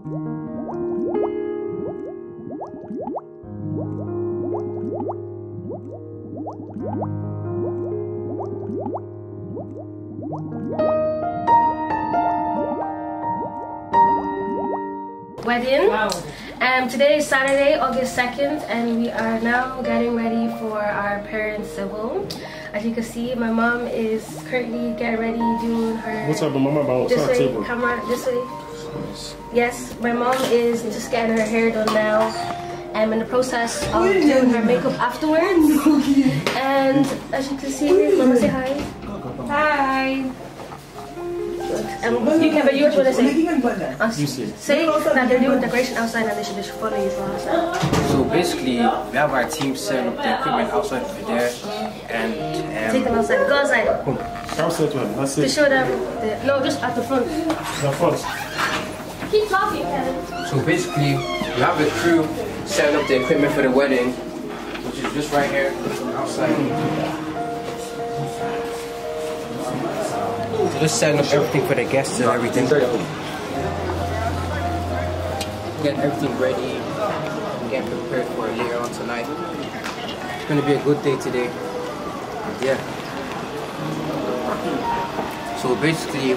Wedding. Today is Saturday, August 2nd, and we are now getting ready for our parents' wedding. As you can see, my mom is currently getting ready, doing her. What's up, mama? About this way, table? Camera, this way. Yes, my mom is just getting her hair done now. I'm in the process of doing her makeup afterwards. And as you can see, mama, say hi. Hi. You can be yours when I say. Say that they're doing decoration outside and they should just follow you from outside. So basically, we have our team setting up the equipment outside over there, and take them outside. Go outside. Outside to him. That's it. To show them. No, just at the front. The front. Keep talking, Kevin. So basically, we have the crew setting up the equipment for the wedding, which is just right here outside. Just setting up everything for the guests and everything. Getting everything ready, getting prepared for later on tonight. It's going to be a good day today. Yeah. So basically,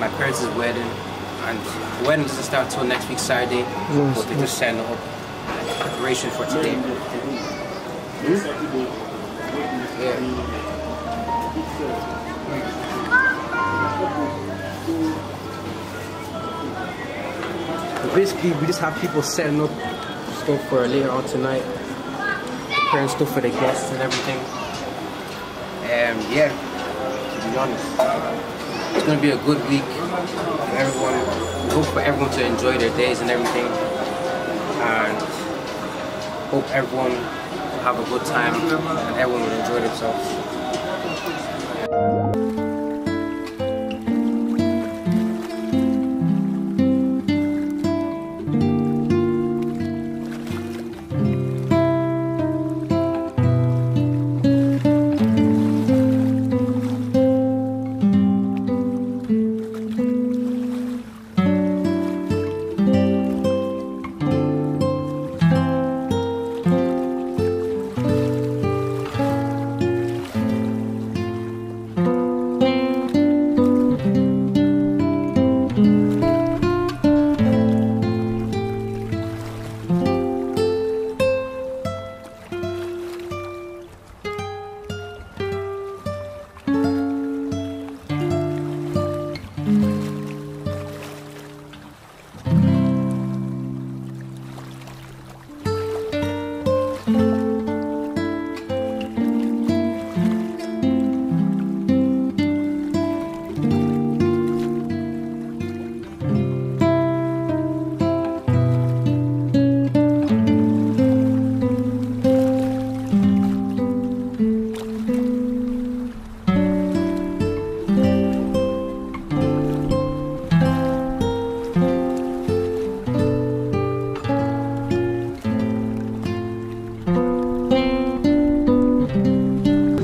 my parents' wedding, and the wedding doesn't start until next week Saturday, but they're just setting up preparation for today. Yeah. But basically, we just have people setting up stuff for later on tonight, preparing stuff for the guests and everything. Yeah, to be honest, it's gonna be a good week. Everyone, we hope for everyone to enjoy their days and everything, and hope everyone will have a good time and everyone will enjoy themselves.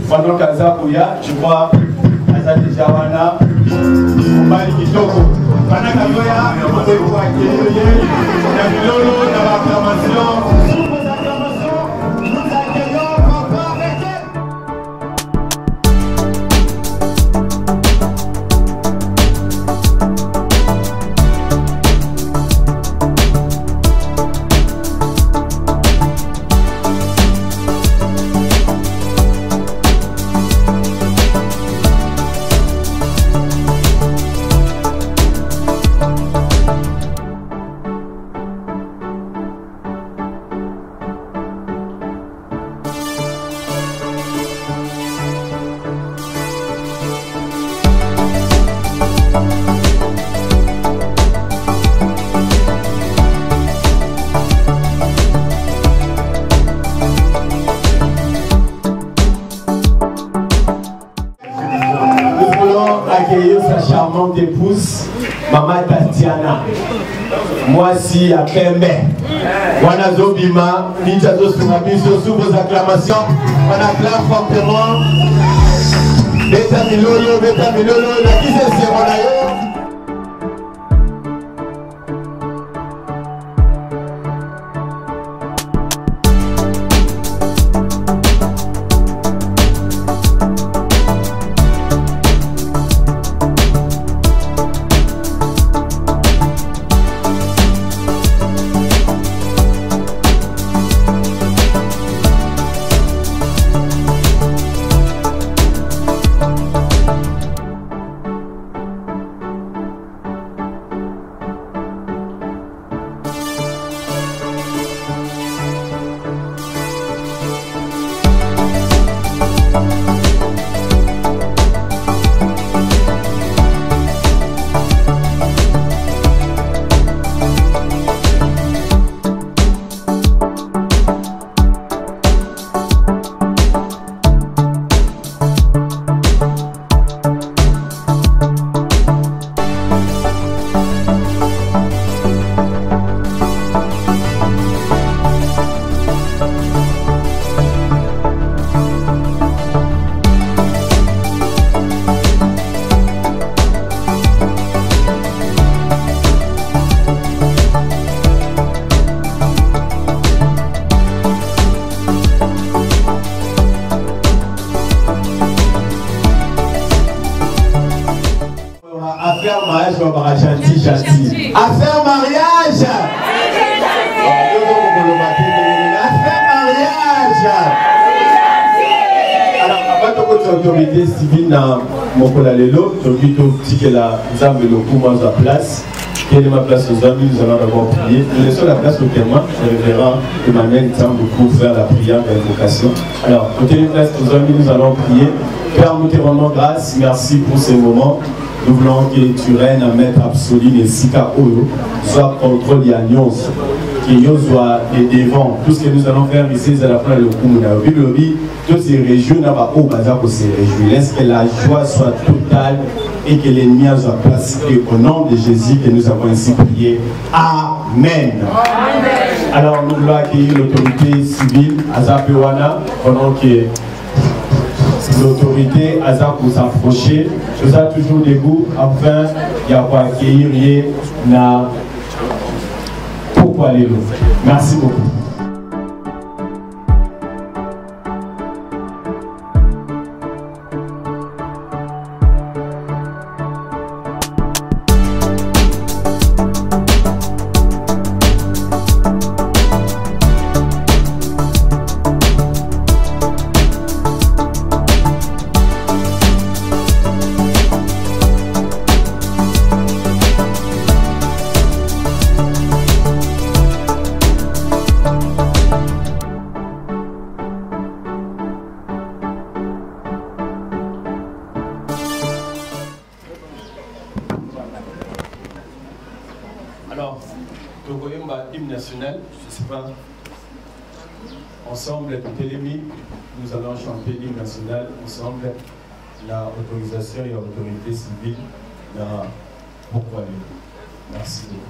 Pendant qu'Azaouya, tu vois, Azadi Jawana, Mali Kitoko, Panakazoya, on peut voir qu'il y a du lolo dans l'acclamation. Sous vos acclamations, nous accueillons Papa Reket. Accueillir sa charmante épouse, Maman Tatiana. Moi si à Pembe. Wana Zobima, Nitazo Sunabiso, sous vos acclamations. On acclame fortement. Beta Milolo, la qui c'est Wanayo. mariage, on va gentil. Affaire mariage. Affaire mariage. Alors, avant de l'autorité civile dans mon colalelo, je dis que la dame de l'Okouma à place. Quelle est ma place aux amis, nous allons d'abord prier. Nous laissons la place au témoin, le révérend Emmanuel Tambo pour faire la prière d'invocation. Alors, quelle est la place aux amis, nous allons prier. Père, nous te rendons grâce, merci pour ces moments. Nous voulons que tu règnes à maître absolu et Sika Oyo, soit contrôle et alliance, que nous soit devant. Tout ce que nous allons faire ici, c'est la fin de l'Okoumuna. Toutes ces régions, nous avons bazar pour ces régions. Laisse que la joie soit totale et que l'ennemi soit placé. Au nom de Jésus que nous avons ainsi prié. Amen. Amen. Alors nous voulons accueillir l'autorité civile, Azapewana, pendant que l'autorité Aza pour s'approcher. Nous sommes toujours debout afin d'accueillir na pourquoi aller l'eau. Merci beaucoup. Alors, le hymne national, je ne sais pas, ensemble, Télémi, nous allons chanter l'hymne national ensemble, la autorisation et l'autorité civile, pourquoi aller. Merci beaucoup.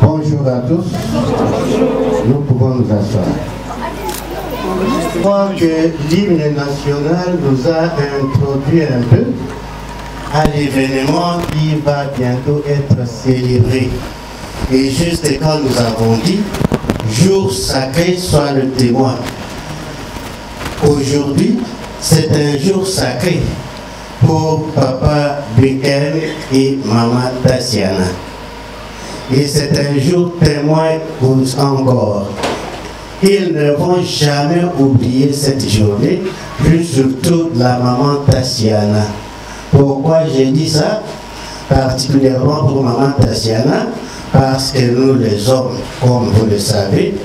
Bonjour à tous. Nous pouvons nous asseoir. Je crois que l'hymne national nous a introduit un peu à l'événement qui va bientôt être célébré. Et juste quand nous avons dit, jour sacré soit le témoin. Aujourd'hui, c'est un jour sacré pour Papa BM et Maman Tassiana. Et c'est un jour témoin encore. Ils ne vont jamais oublier cette journée, plus surtout la maman Tassiana. Pourquoi j'ai dit ça? Particulièrement pour maman Tassiana, parce que nous les hommes, comme vous le savez,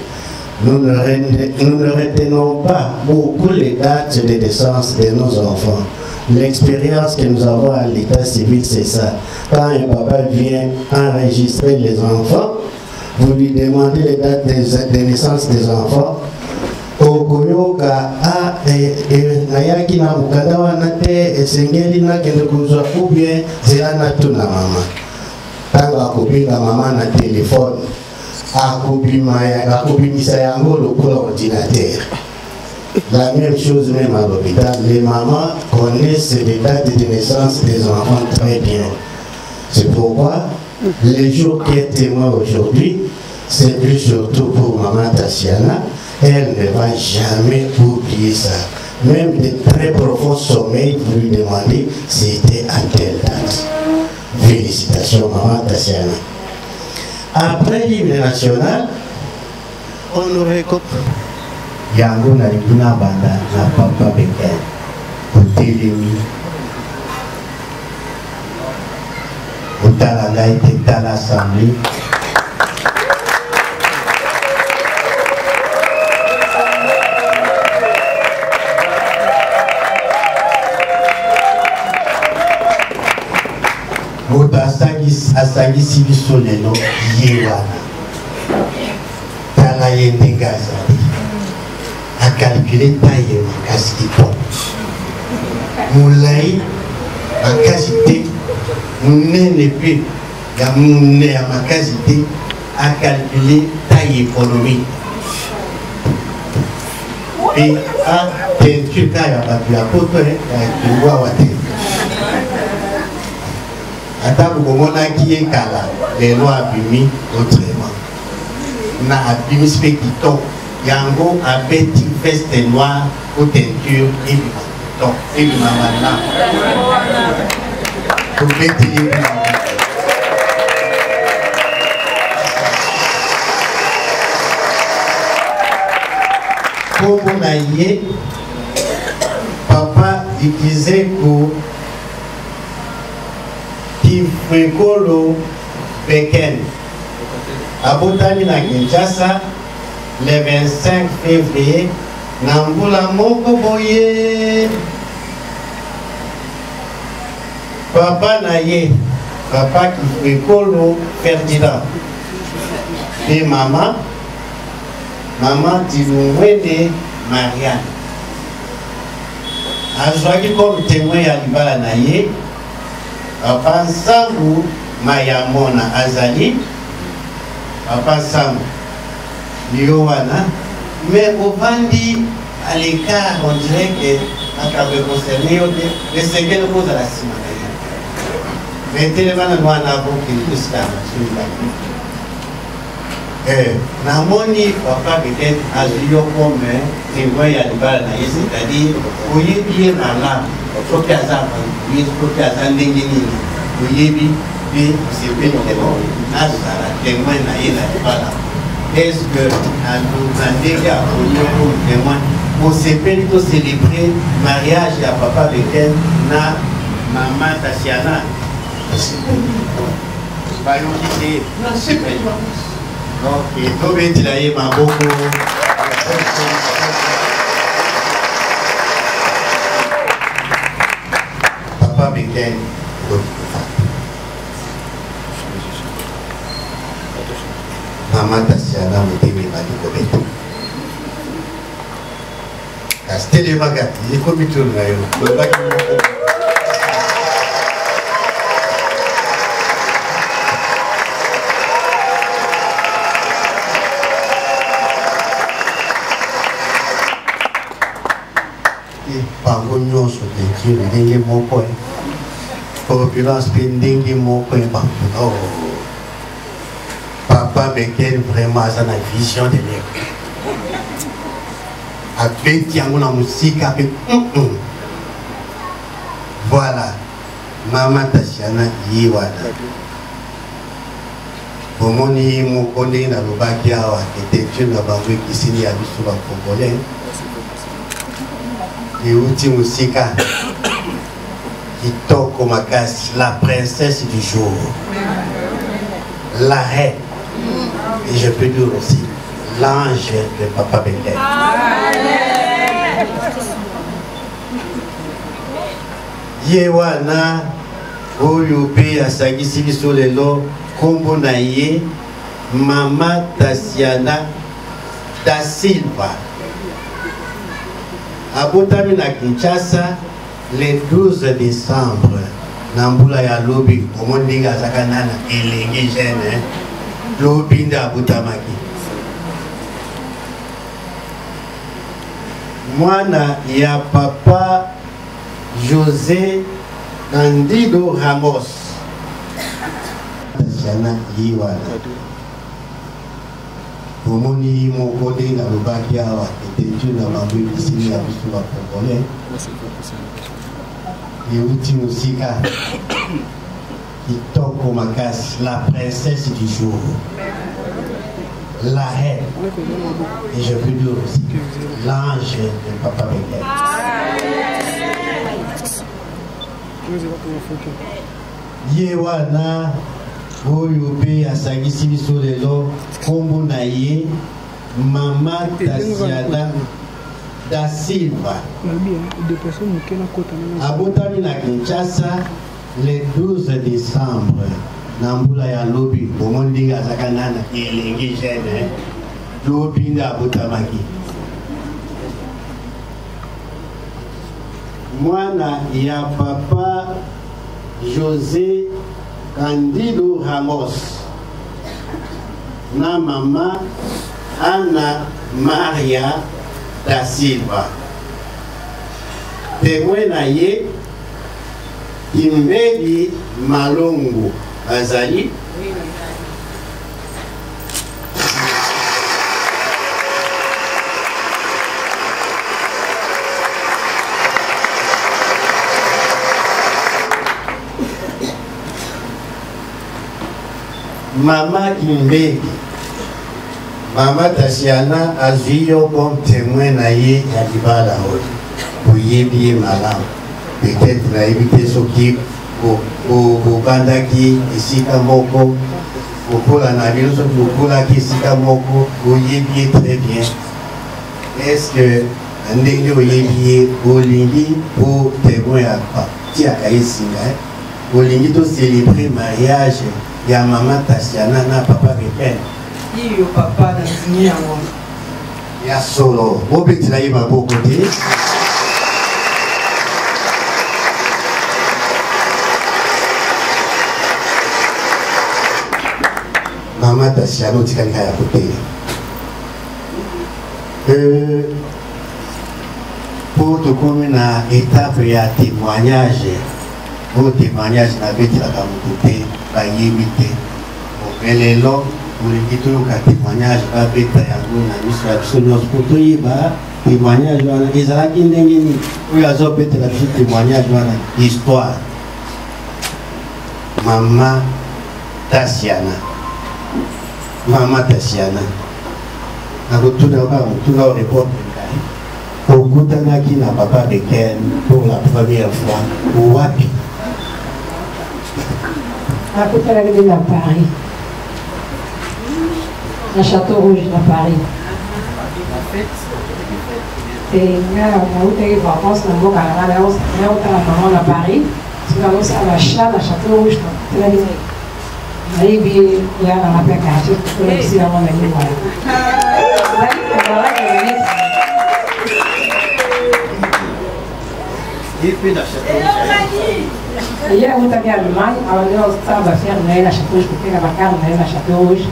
nous ne retenons pas beaucoup les dates de naissance de nos enfants. L'expérience que nous avons à l'état civil, c'est ça. Quand un papa vient enregistrer les enfants, vous lui demandez les dates de naissance des enfants. Nayaki na mukanda wanate esengeli na kende kuzwa ou bien zela tu na mama. Tanga akobinga mama na téléphone. Akobimisa yango lokola ordinateur. La même chose même à l'hôpital. Les mamans connaissent les dates de naissance des enfants très bien. C'est pourquoi les jours qui est témoin aujourd'hui, c'est plus surtout pour maman Tassiana. Elle ne va jamais oublier ça. Même de très profonds sommeils, vous lui demandez c'était à telle date. Félicitations maman Tassiana. Après l'hymne national, on aurait compris. Yango na likuna banda na papa Beken otelemi otala ngai te tala assemblée moto asangisi biso lelo ye wana tala ye ndenge azali calculer taille makasi kitoko mulai makasi te munene pe ya mune ya makasi te a calculer taille économique pe a teinture ka ya bato ya poto ya kiwawa te ata bokomonaki ye kala lelo abimi autrement na abimisi mpe kitoko Yango abeti veste noire ou teinture et donc et maman pour beti comme naïe papa il disait que Kifwekolo Beken abotani na Kinshasa le 25 février, Nambula Moko Boye. Papa Naye, papa qui fait Kolo Ferdinand. Et maman Tilumwene Marianne. Azwaki comme témoin à Libala Naye, papa Sambu Mayamona Azali, papa Sambu. Yowana, mais au Bandi, à l'écart, on dirait que à travers concerné, les séquelles cause à la cime. Mais tellement nous en avons qui tout ça, Namoni, papa, peut-être, à Zio comme témoin à l'Ibala, c'est-à-dire, vous y bien à l'âme, il faut qu'il y ait ça, il faut qu'il y ait ça, vous y bien, c'est bien, à la témoin à l'Ibala. Est-ce que nous avons témoin pour célébrer le mariage de papa Beken na maman Tassiana? Non, c'est pas donc, il faut bien dire ma beaucoup. Papa Beken. Maman Tassiana me dit ma licorette. Castel et Magat, il est comme tout le monde. Et par l'union sur les dieux, les dingues mon point. Population pending mon point par oh. Papa Beken vraiment ça la vision de l'école. Avec la musique avec voilà maman Tassiana Yiwada. Pour mon mon collègue na lobaki awa était une banque qui signe à biso ba congolais. Et outil musique qui toque au makasi la princesse du jour. La reine. Et je peux dire aussi l'ange de Papa Beken. Yewana Oyupe asagisi biso lelo kombo na ye Mama Tassiana da Silva. Abotami na Kinshasa le 12 décembre. Nambula ya lobi omondinga zakanana elenge jeune lobi nda abutamaki Mwana ya papa José Candido Ramos. Tatiana Yiwana. Pomoni Mokode na lobaki awa etetu na mambo bisini ya biso ba Congolais. Euti musika. Kitoko makasi, la princesse du jour. La reine. Et je peux dire aussi l'ange de Papa Bekel. Yewana Oyobe asagisi biso lelo kombo na ye Mama Tasiana da Silva. Abotami na Kinshasa le 12 décembre. Nambula ya lobi bomondinga azakana na elengi jeune lobi nda abotamaki. Mwana ya papa José Candido Ramos na mama Ana Maria da Silva. Témoin na ye Kimbeli Malongo Azali. Mama Kimbeli, Mama Tasiana Azio comme témoin naïe à Libala pour y bien malin. Peut-être na éviter ce qui au bandaki ici Kamoko, au Kola Naville, au Kola qui ici Kamoko, au y bien très bien. Est-ce que un dégueu y bien au Lingui pour témoin à partir à Kaïsinga, au Lingui de célébrer mariage. Il y a maman Tasiana na papa Bekel. Il y a papa d'Azini à moi. Il y a solo. Au petit là, il va beaucoup côté. Maman Tasiana, tu as à côté. Pour te communiquer une étape, il y a témoignage. Pour témoignage, il y a petit là à côté. Ba yebite okelelo ulikito ka témoignage ba beta yango na miso ya biso nyonso po toyeba témoignage wana ezalaki ndenge nini oyo azopetela biso témoignage wana histoire. Mama Tasiana nakotuna oka motuna o report ngai okutanaki na papa Bekel pour la première fois wapi? À côté de la ville à Paris. À Château Rouge à Paris. Et on a eu des vacances dans le Canada, à Paris. C'est comme ça, à la Château Rouge. C'est la ville. Il y a un appel à acheter pour le petit avant la ville. Et puis la Château Rouge. Il y a un temps à Allemagne, alors on va faire Noël à Château Rouge, pour faire la vacance Noël à Château Rouge.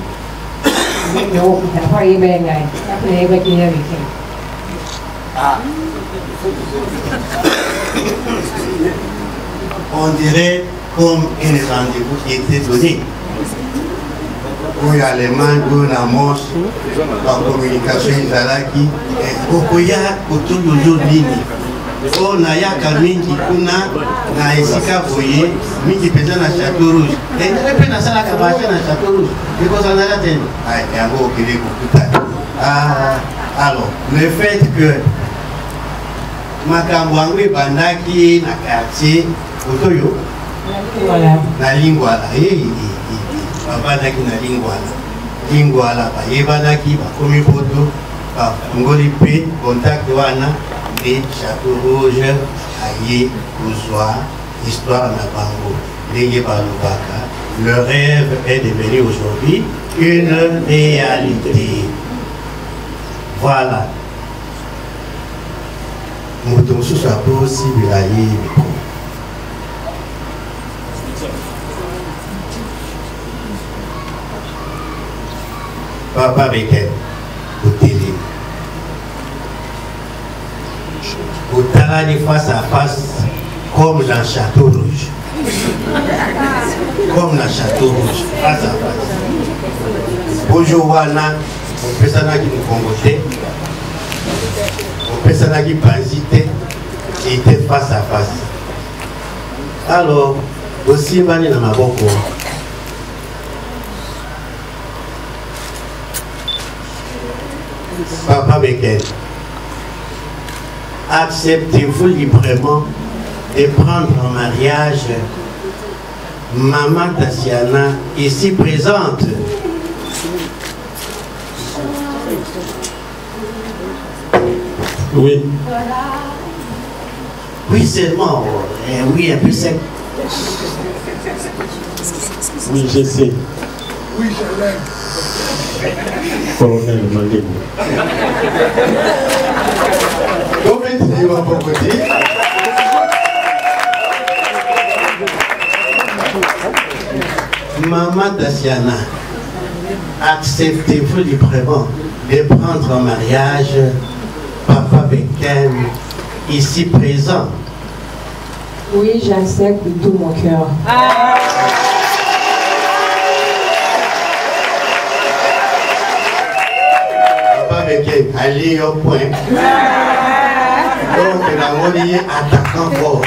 On dirait comme un rendez-vous qui était donné. Où il y a les mains, où il y a la manche, en communication, il y a là qui est autour d'aujourd'hui. On a yaka mingi kuna na esika boye mingi pesa na Château Rouge. Et très peu na sala kabache na Château Rouge. Because on a la tête. Ah, yango okele kokuta. Alors, le fait que makambo yango ebandaki na quartier otoyo na Lingwala. Babandaki na Lingwala bayebandaki bakomi poto ngoli pe contact wana de Château Rouge aïe Kouzoua, histoire na bango ndenge balobaka. Le rêve est devenu aujourd'hui une réalité. Voilà. Moto mosusu apo aussi bilaye miko. Papa Bekel, au télé. Tovani face à face comme dans Château Rouge. Comme dans Château Rouge, face à face. Bonjour Wana, on peut s'en aller nous congoter. On peut s'en aller parasiter. Et était face à face. Alors, aussi, Mani dans ma boko. Papa Beken, acceptez-vous librement de prendre en mariage Maman Tatiana ici présente? Oui. Oui seulement, oui un peu sec. Oui, je sais. Oui, je l'aime. Colonel Mandemo. Comment tu vas mon côté? Maman Tatiana, acceptez-vous librement de prendre en mariage Papa Beken ici présent? Oui, j'accepte de tout mon cœur. Papa Beken, allez au point. Donc, la monnaie attaquant fort.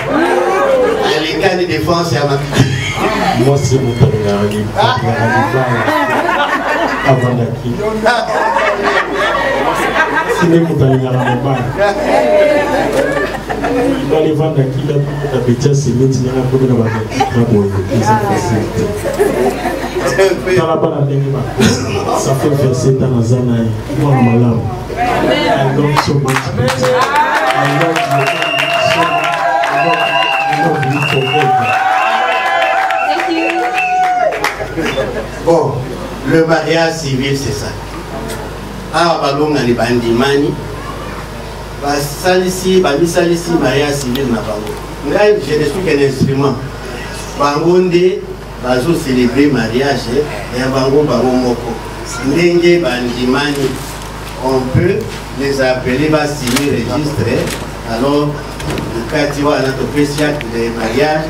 Les cas de défense, c'est à ma Moi, c'est mon temps avant d'acquis. Si les moutons n'ont pas il va les vendre à qui là, la bêtise, c'est l'autre qui n'a pas de travail. Dans la balle à ça fait verser dans la zone. Moi, malam. I love so much. I love you so much. I love you forever. Bon, le mariage civil, c'est ça. Ah, balong na libandimani. Salisi, mariage civil na bango. Là, je ne suis qu'un instrument. Bangonde, bazo célébrer mariage, et bango moko. Ndenge bandimani, on peut les appeler, va signer registre. Alors, le cas tu vois, notre spécial de mariage,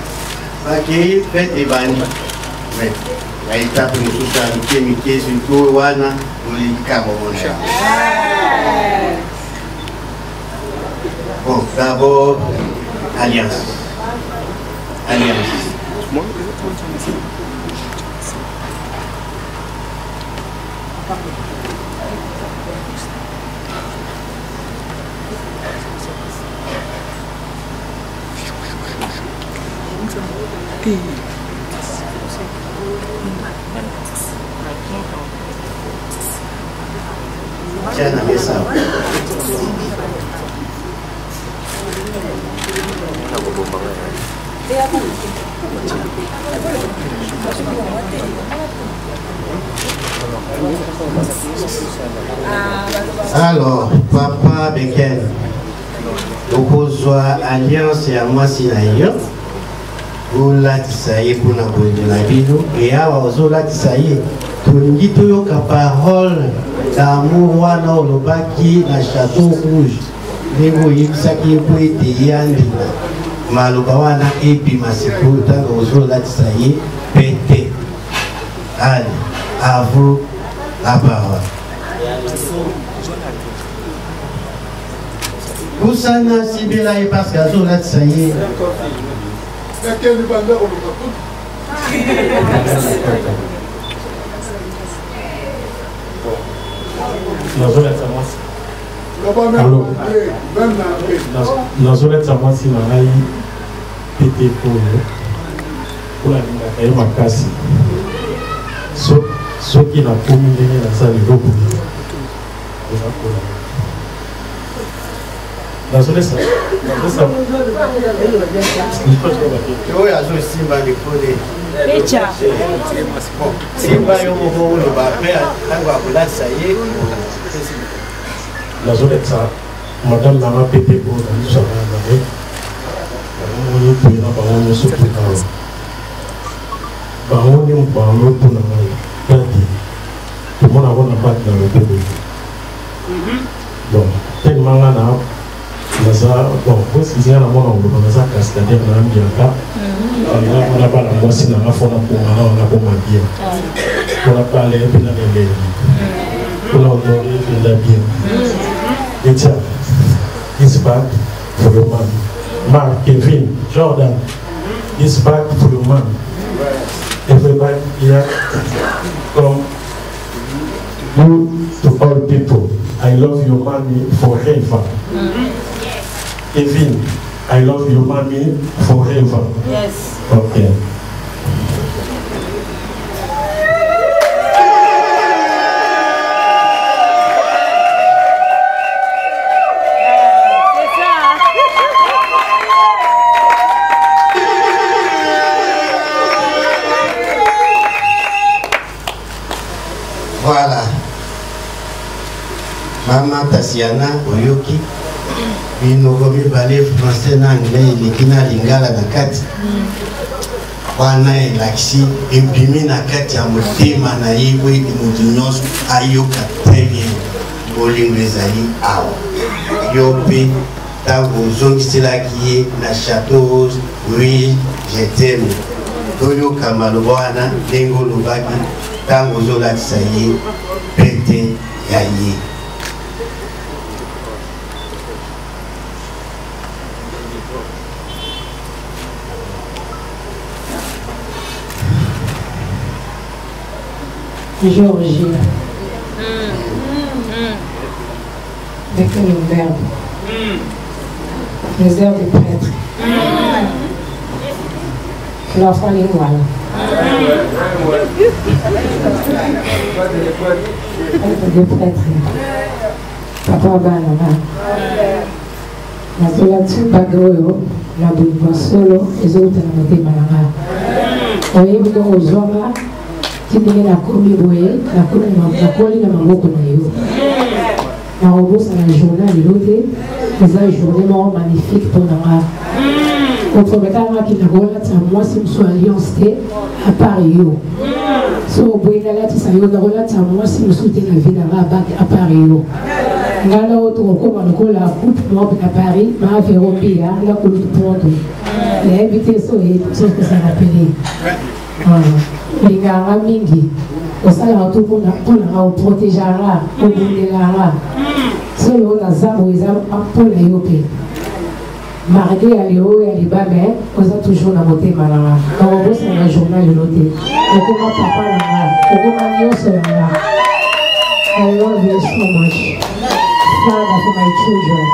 va qu'il fait des bandits. Mais, la étape nous sommes mis surtout wana nous les bon, d'abord, alliance. Alliance. Tiens, la mesa. Alors, Papa Beken, okozwa alliance ya mwasi na yo olatisa ye mpona kondela bino e awa ozolatisa ye tolingi toyoka parole d'amour wana olobaki na Château Rouge ndenge oyebisaki ye mpo ete ye andima maloba wana ebima sikoyo ntango ozolatisa ye pete. Allez, à vous la parole. Kusana sibila ye parce que azolatisa ye. nazoletsa mwasi na ngai pete oyo olingaka ye makasi soki nakomi ndenge naza leloko nazoletsa oyo azosimba likole simba yo moko oloba mpe ntango akolatisa ye nazoletsa madame nanga pete oyo namisaka na bango bango toyena bango nyonso mpona bango bango mpona ngai kati tomona ngo na bati na lobele donc tellement nga bon, parce que c'est un moment où on a cascadé dans l'ambiance. On a pas la moitié dans la faune pour on a parlé un peu dans les on a honoré la bien. Et tiens, it's back for your man. Mark, Kevin, Jordan, it's back for your man. Everybody here, come you to all people. I love your mommy forever. Kevin, I love your mommy forever. Yes. Okay. Voilà. Maman Tatiana Oyoki. Binogomi balé français na anglais likina lingala na kati. Wana elaksi ebimi na kati ya motema na yebwe mutu nyonso ayoka très bien. Bolingo ezali awa. Yo mpe ntango ozongiselaki ye na Château Rose, oui, je t'aime. Toyoka maloba wana ndenge olobaki ntango ozolakisa ye pete ya ye. Georgie. Avec le verbe. Les heures des prêtres. L'enfant lingual. Des prêtres. Papa Banana. La Zolatsu Bagoyo, la Bouba Solo, les autres n'ont pas malanga. Oye, vous avez besoin. Tindenge na komi boye na koli na maboko na yo na robosa na journée l'autre les a journée magnifique pour nga contre betanga ki na gola ta moi si mso alliance te à part yo so boye na lati sa yo na gola ta moi si mso te na vie na ba à part yo ngala auto ko ma ko la coupe moi à Paris ma véro bia la ko tout pronto les invités so que ça rappelé les gars mingi osala tout pour protéger la pour la solo na zambo eza pour la yope mardi à l'éo et à l'ibame on a toujours la beauté malala quand on bosse dans le journal de l'hôtel comment papa là comment nyoso là I love you so much Father for my children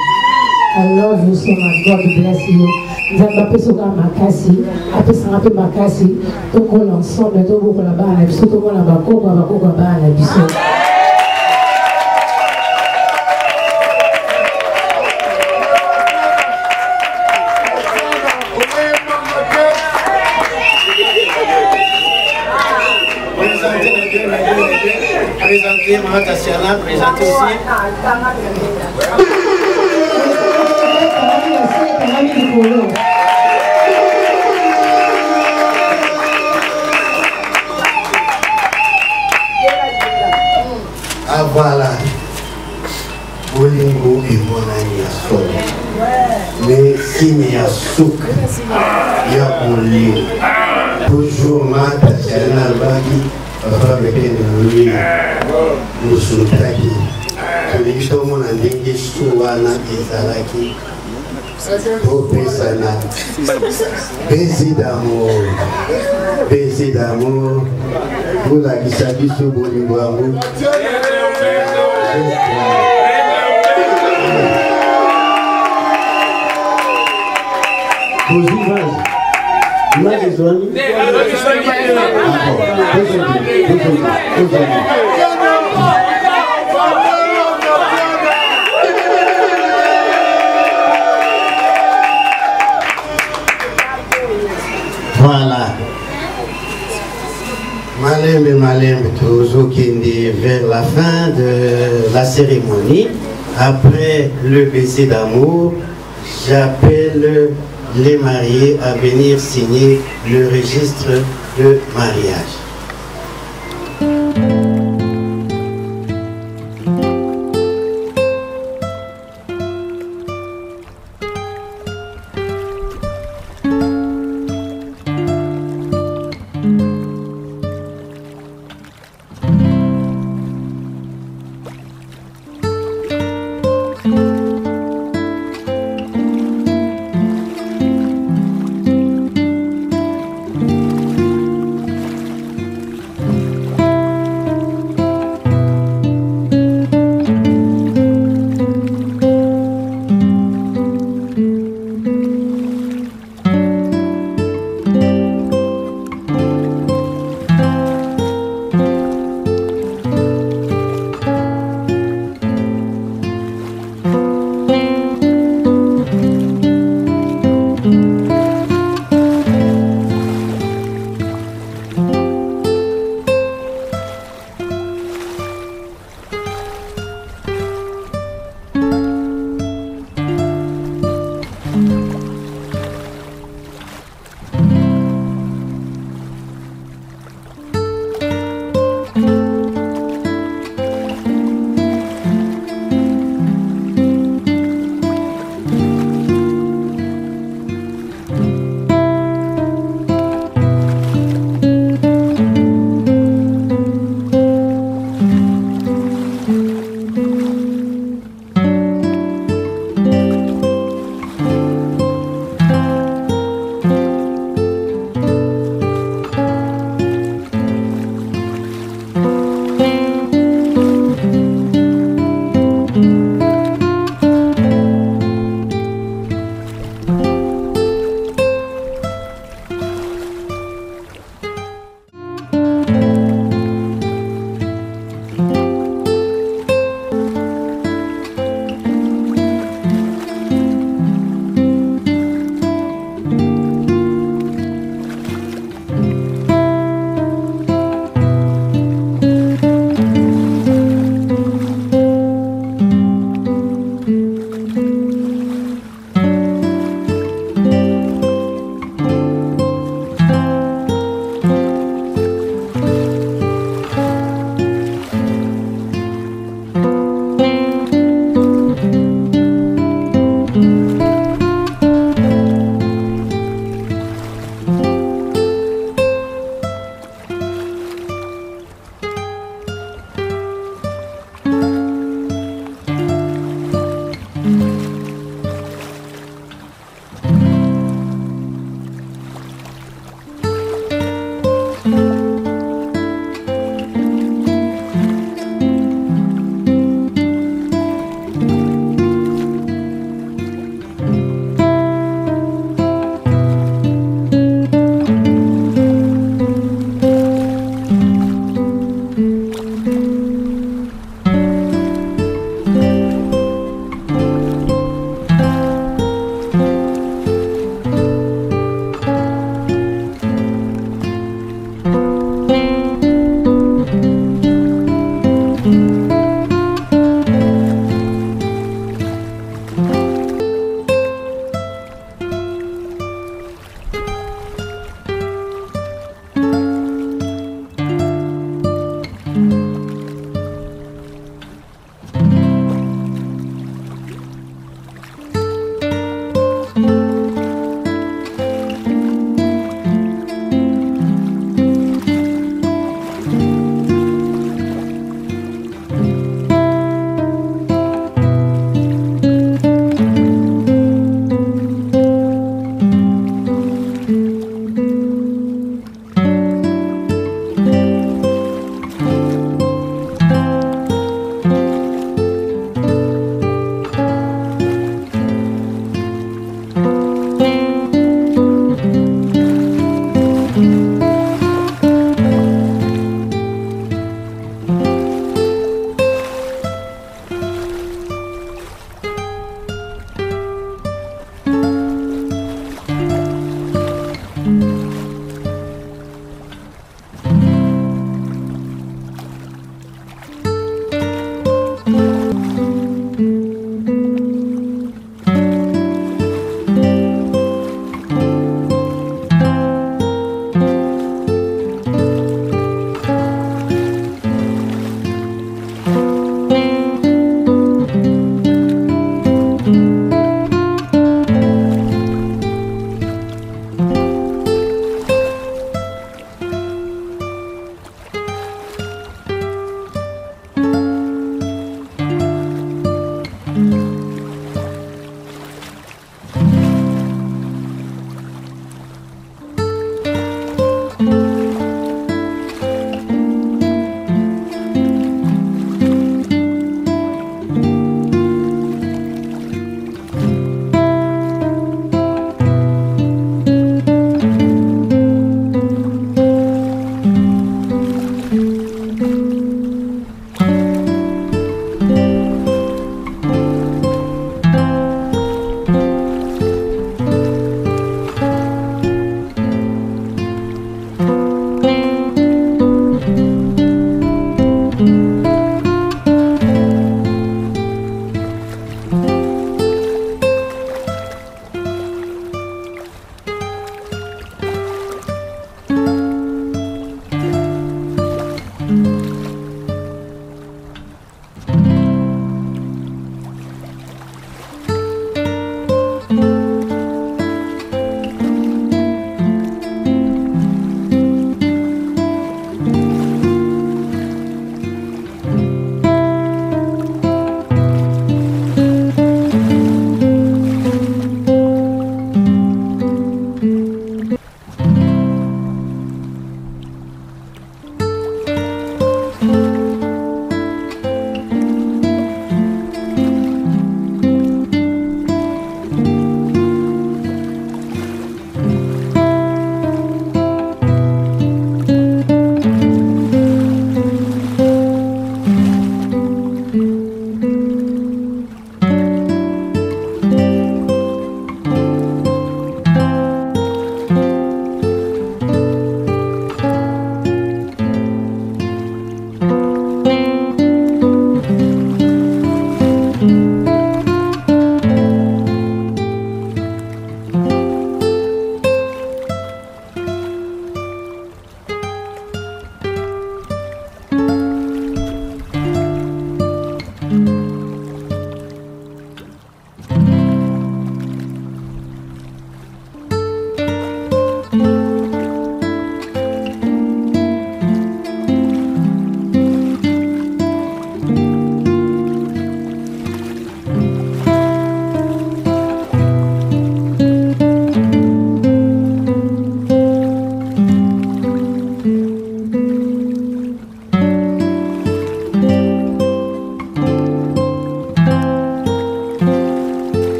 I love you so much God bless you Nzamba pesoka makasi apesanga pe makasi tokola ensemble tokola bana biso tokola bakoko bana biso Présentez Maman Tatiana, présentez aussi. Ah voilà, Bolingo et Monani à sol. Mais s'il y a souk, il y a Bolingo. Toujours ma Tatiana Bagi, papa avec lui, nous sommes traqués. Tout le monde a dit que Souana et Zalaki. Baiser d'amour, pour la qui s'habille sur Bolingo amour. Voilà. Malembe, toujours qui est vers la fin de la cérémonie. Après le baiser d'amour, j'appelle les mariés à venir signer le registre de mariage.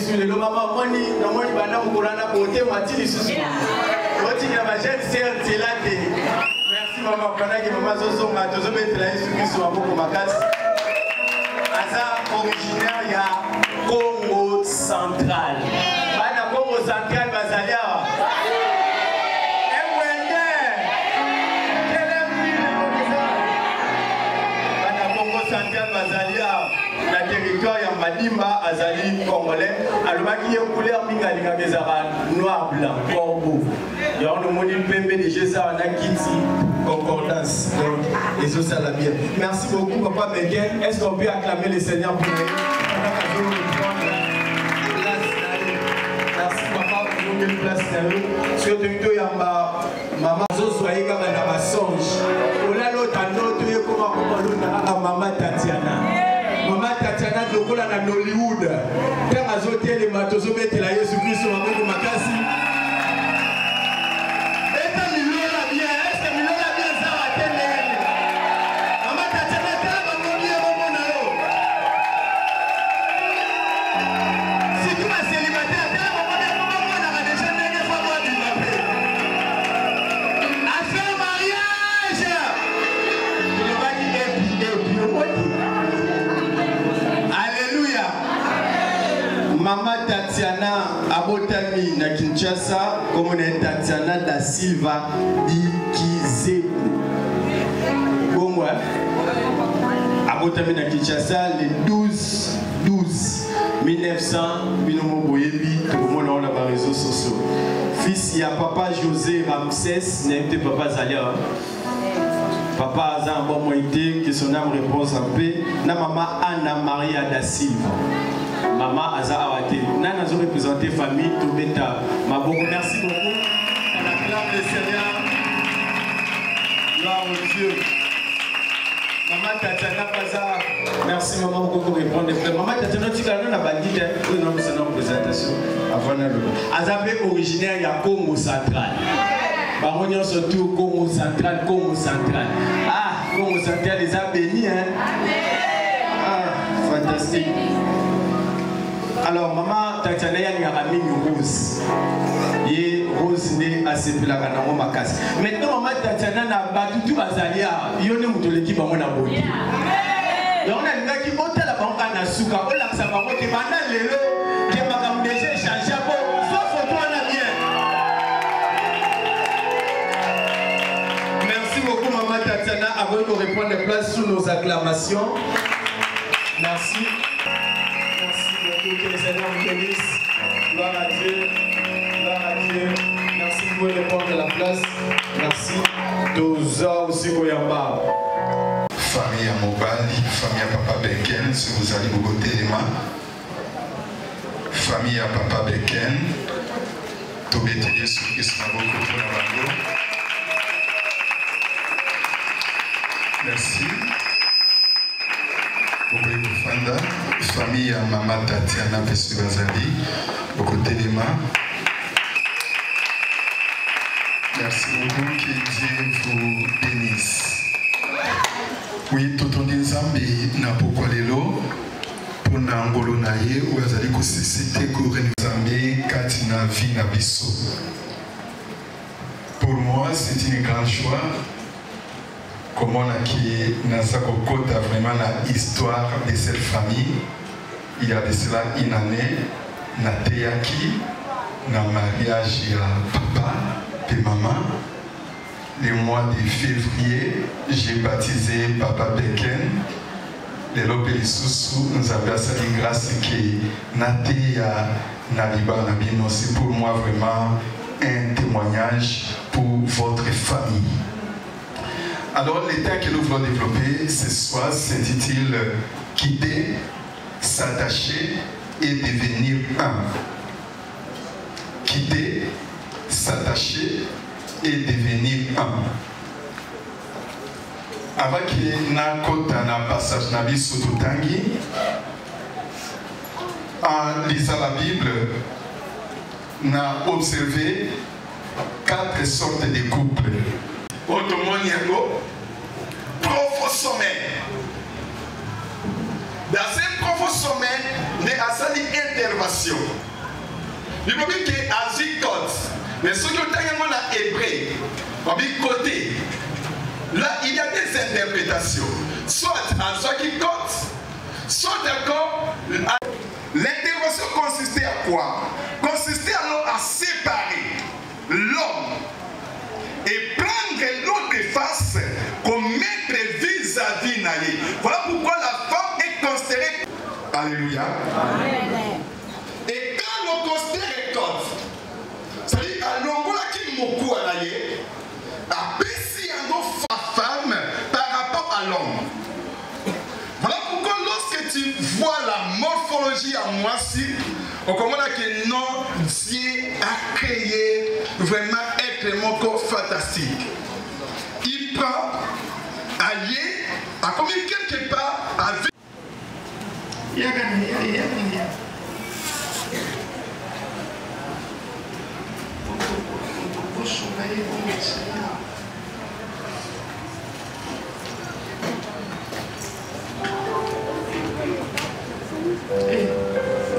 sur le maman moni na moni bana mukulana côté matili susu oti na ma jeune sœur Tilate. Merci maman pendant que maman zozo matozo betela Yesu Kristo maboko makasi. Aza originaire ya Congo central. Bana Congo central bazalia. Central Bazalia, la territoire ya Madimba azali congolais, alobaki ye couleur mingalinga bezara noir blanc corbeau. Ya on moni pembe de Jésus on a kiti concordance. Donc et ça la bien. Merci beaucoup papa Benken. Est-ce qu'on peut acclamer le Seigneur pour nous? Merci papa pour nous place na nous. Surtout yamba maman zo soyez comme na songe. Ola l'autre note ye comment Maman Tatiana. Maman Tatiana lokola na Hollywood. Tanga zote le matozo betela Yesu Kristo maboko makasi. Eta milona bien, est-ce que milona bien ça va tenir? Maman Tatiana tala bangolie bongo na yo. Si tu vas célibataire, tala bangolie bongo na déjà ndenge fa moi du papé. A faire mariage. Alléluia. Maman Tatiana abotami na Kinshasa comme on est Tatiana da Silva Ikizeku. Bon ouais. Abotami na Kinshasa le 12/12/1900 binomo boyebi tout le monde dans les réseaux sociaux. Fils ya papa José Ramsès n'était papa Zalia. Papa Azan bon moïté que son âme repose en paix. Na maman Anna Maria da Silva. Maman Azan Awate. Nana zo représenté famille Tobeta. Ma beaucoup merci beaucoup. On acclame le Seigneur. Gloire au Dieu. Maman Tatiana Paza. Merci maman beaucoup pour répondre. Maman Tatiana tu as na bandite. Oui non c'est une présentation. Avant le. Azabé originaire ya Congo central. Baronnion surtout Congo central, Congo central. Ah, Congo central, les a bénis, hein? Ah, fantastique. Alors, maman Tatiana Yangarami Rose. Et Rose n'est assez peu la canamo makas. Maintenant, maman Tatiana n'a pas tout Azalia. Il y a une l'équipe à mon abonné. Il y a un gars qui monte la banque à Nasuka. On l'a sa banque qui m'a donné le qui m'a déjà échangé. Sauf photo en a bien. Beaucoup maman Tatiana avant de reprendre place sous nos acclamations. Merci. Merci beaucoup que le Seigneur vous bénisse. Gloire à Dieu. Gloire à Dieu. Merci pour répondre à la place. Merci. Doza aussi Koyamba. Famille à Mobali, famille à Papa Benken, si vous allez vous côté les mains. Famille à Papa Benken. Tobetelier sur Christ Maboko pour la radio. Merci. Fanda, famille à Maman Tatiana Pesubazali, au côté des mains. Merci beaucoup, que Dieu vous bénisse. Oui, tout le monde n'a pas lelo pour n'angolo naye ou azali ko société ko Nzambe katina vie na biso. Pour moi, c'est une grande joie. Comment on a qui n'a vraiment l'histoire de cette famille. Il y a de cela une année, Nateyaki, na mariage à papa et maman. Le mois de février, j'ai baptisé Papa Benken. Les Lopélissousou nous avons fait grâce que Nateya Naliba Nabino. C'est pour moi vraiment un témoignage pour votre famille. Alors, l'état que nous voulons développer ce soir s'intitule Quitter, s'attacher et devenir un. Quitter, s'attacher et devenir un. Avant qu'il y ait un passage dans la Sototangi, en lisant la Bible, on a observé 4 sortes de couples. Otomoniago, profond sommet. Dans ce profond sommet, il y a une intervention. Il faut dire que Azikot, mais ce que tu as hébreu, côté, là il y a des interprétations. Soit Azikot, soit d'accord. L'intervention consistait à quoi? Consistait alors à séparer l'homme et prendre l'autre face comme mettre vis-à-vis naïe. Voilà pourquoi la femme est considérée. Alléluia. Amen. Et quand on considère comme c'est-à-dire à l'ongola qui moku à naïe, à baisser la femme par rapport à l'homme. Voilà pourquoi lorsque tu vois la morphologie à moi si, on comprend que non, Dieu a créé vraiment être mon corps fantastique. Il prend allié à comme quelque part avec.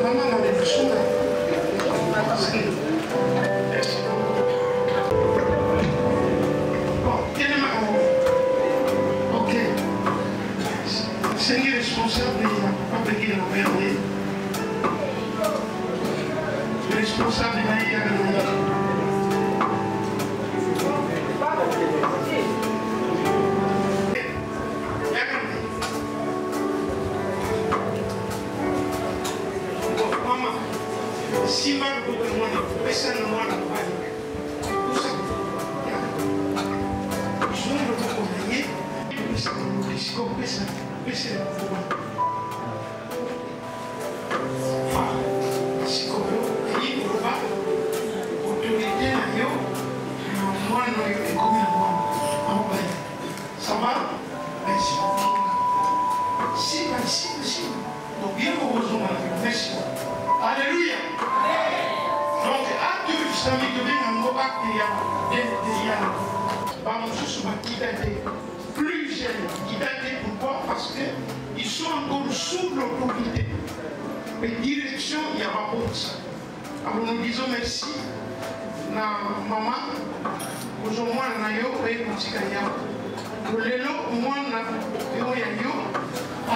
Maman m'a dit que ok. Seigneur responsable, il n'a pas payé la merde. Le responsable, il n'a pas si mal pour le monde, personne ne voit la panique. Tout ça. Je ne veux pas comprendre. Je Alléluia. Donc, à Dieu, je savais que bien un mot plus jeunes, qui datent pourquoi? Parce qu'ils sont encore sous l'autorité. Mais direction, il n'y a pas pour ça. Alors nous disons merci à maman, aujourd'hui, on a eu un petit gaillard. Le lélo, moi, on a eu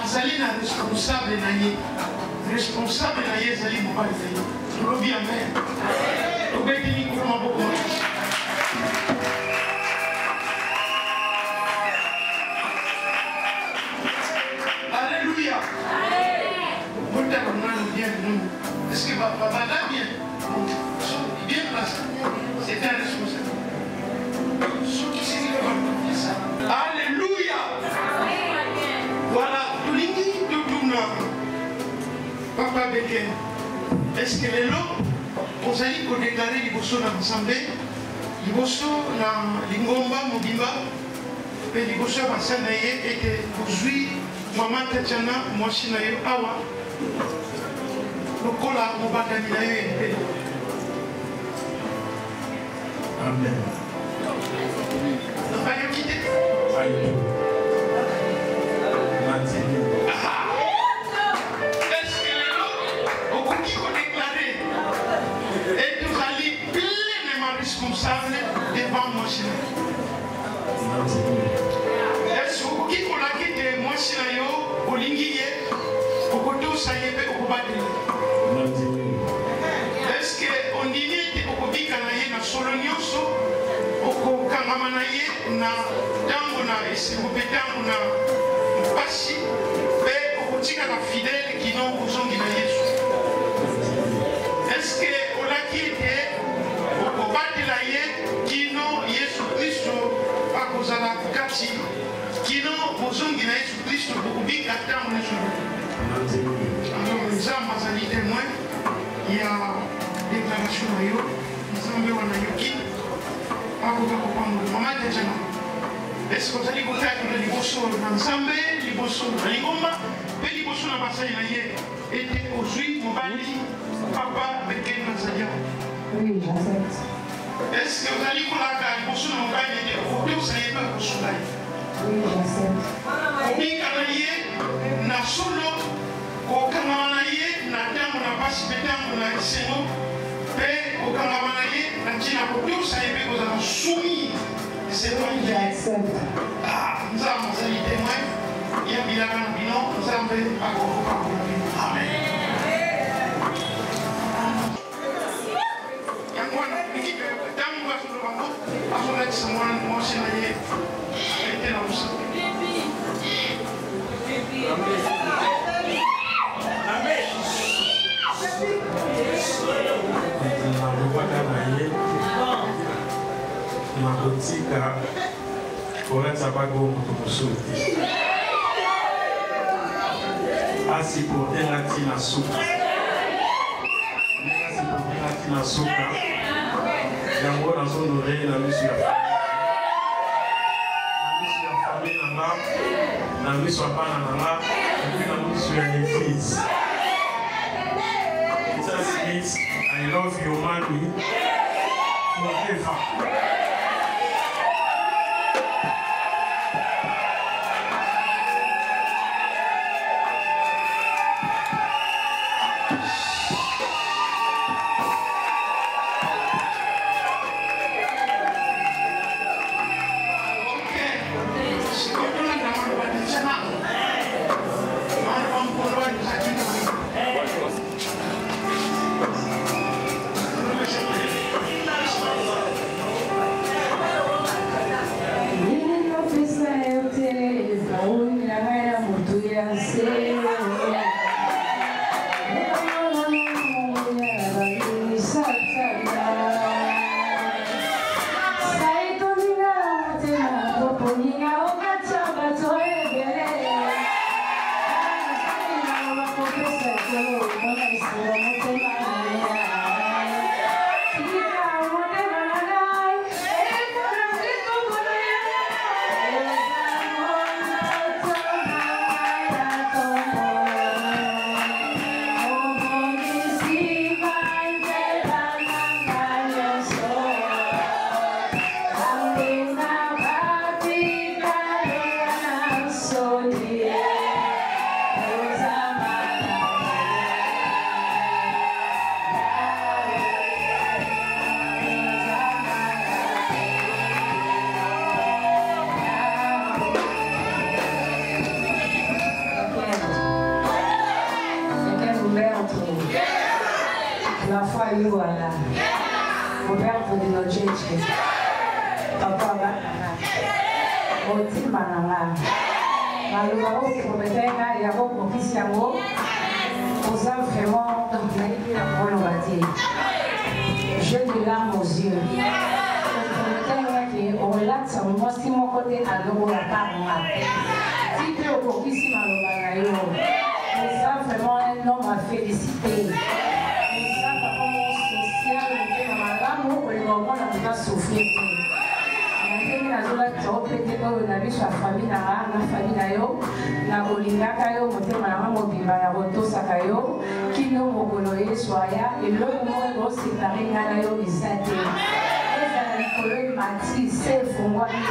Azali na responsable na ye. Responsable na ye Azali mobile na ye. Nous le bien amen. Nous béni ni comment beaucoup. Alléluia. Vous êtes vraiment bien nous. Est-ce que papa va bien? Bien placé. C'est un responsable. Ce qui signifie ça. Alléluia. Voilà, Papa Beken, est-ce que les lots, vous allez déclarer les bossos dans l'Assemblée, les bossos dans l'Ingomba, Mobimba, et les bossos dans l'Assemblée, et que aujourd'hui, Maman Tatiana, moi, je suis Awa, le cola, mon bagage, Amen. Nous allons quitter. Est-ce que les lots, au coup qui ont déclaré, et nous allons pleinement responsables devant moi. Est-ce que qui ont la quitté moi, au Linguier, au côté où ça y est, au Badri? Est-ce qu'on dit au Kobi Kanaye, na Solonioso, au Kangamanaye, na Dangona, et c'est au Pétango, na Passi, et au Kotika, na fidèle qui n'ont besoin de Yesu. Est-ce qu'on a quitté au Kobatilaye, qui n'ont Yesu Christ, à cause de la Kati, qui n'ont besoin de Yesu Christ, au Kobi Katango, alors, les hommes, ils ont témoin, il y a déclaration na yo nzambe wana yoki akoka kopanga mama tejana est-ce que ozali kokatela liboso na nzambe liboso na lingomba mpe liboso na basali na ye ete ozwi mobali papa Beken nazali Oui, j'accepte. est-ce que ozali kolaka liboso na mobali ete okote osali mpe kosuka ye Oui, j'accepte. obika na ye na solo kokangana na ye na ntango na basi mpe ntango na esengo Et au Kangamanaye, la Tina Koto, ça y est, vous avez soumis ces témoins. Ah, nous avons des témoins. Il y a un bilan, nous avons fait à Amen. Makotika koranza bago mutukusuti asipotenga tina suka asipotenga tina suka yango nazonore na miso ya famille nanga na miso ya bana nanga epi na miso ya l'église. Jesus means I love you mommy forever. La foi est voilà. Roberto de Nogente. Papa Banana. Oti Banana. Malheureusement, pour me dire, il y a beaucoup de gens qui ont vraiment on va dire. J'ai des larmes aux yeux. On relate sur moi si mon côté à l'eau la part. Si tu es au coquille, si malheureusement, ça vraiment un homme à féliciter. On souffrir. nazola topete oyo na biso ya famille na famille na yo na kolingaka yo motema na mobimba ya kotosaka yo kino mokolo yesu aya eloko moko ekosepare nga na yo eza te ezala likolo mati se efungwami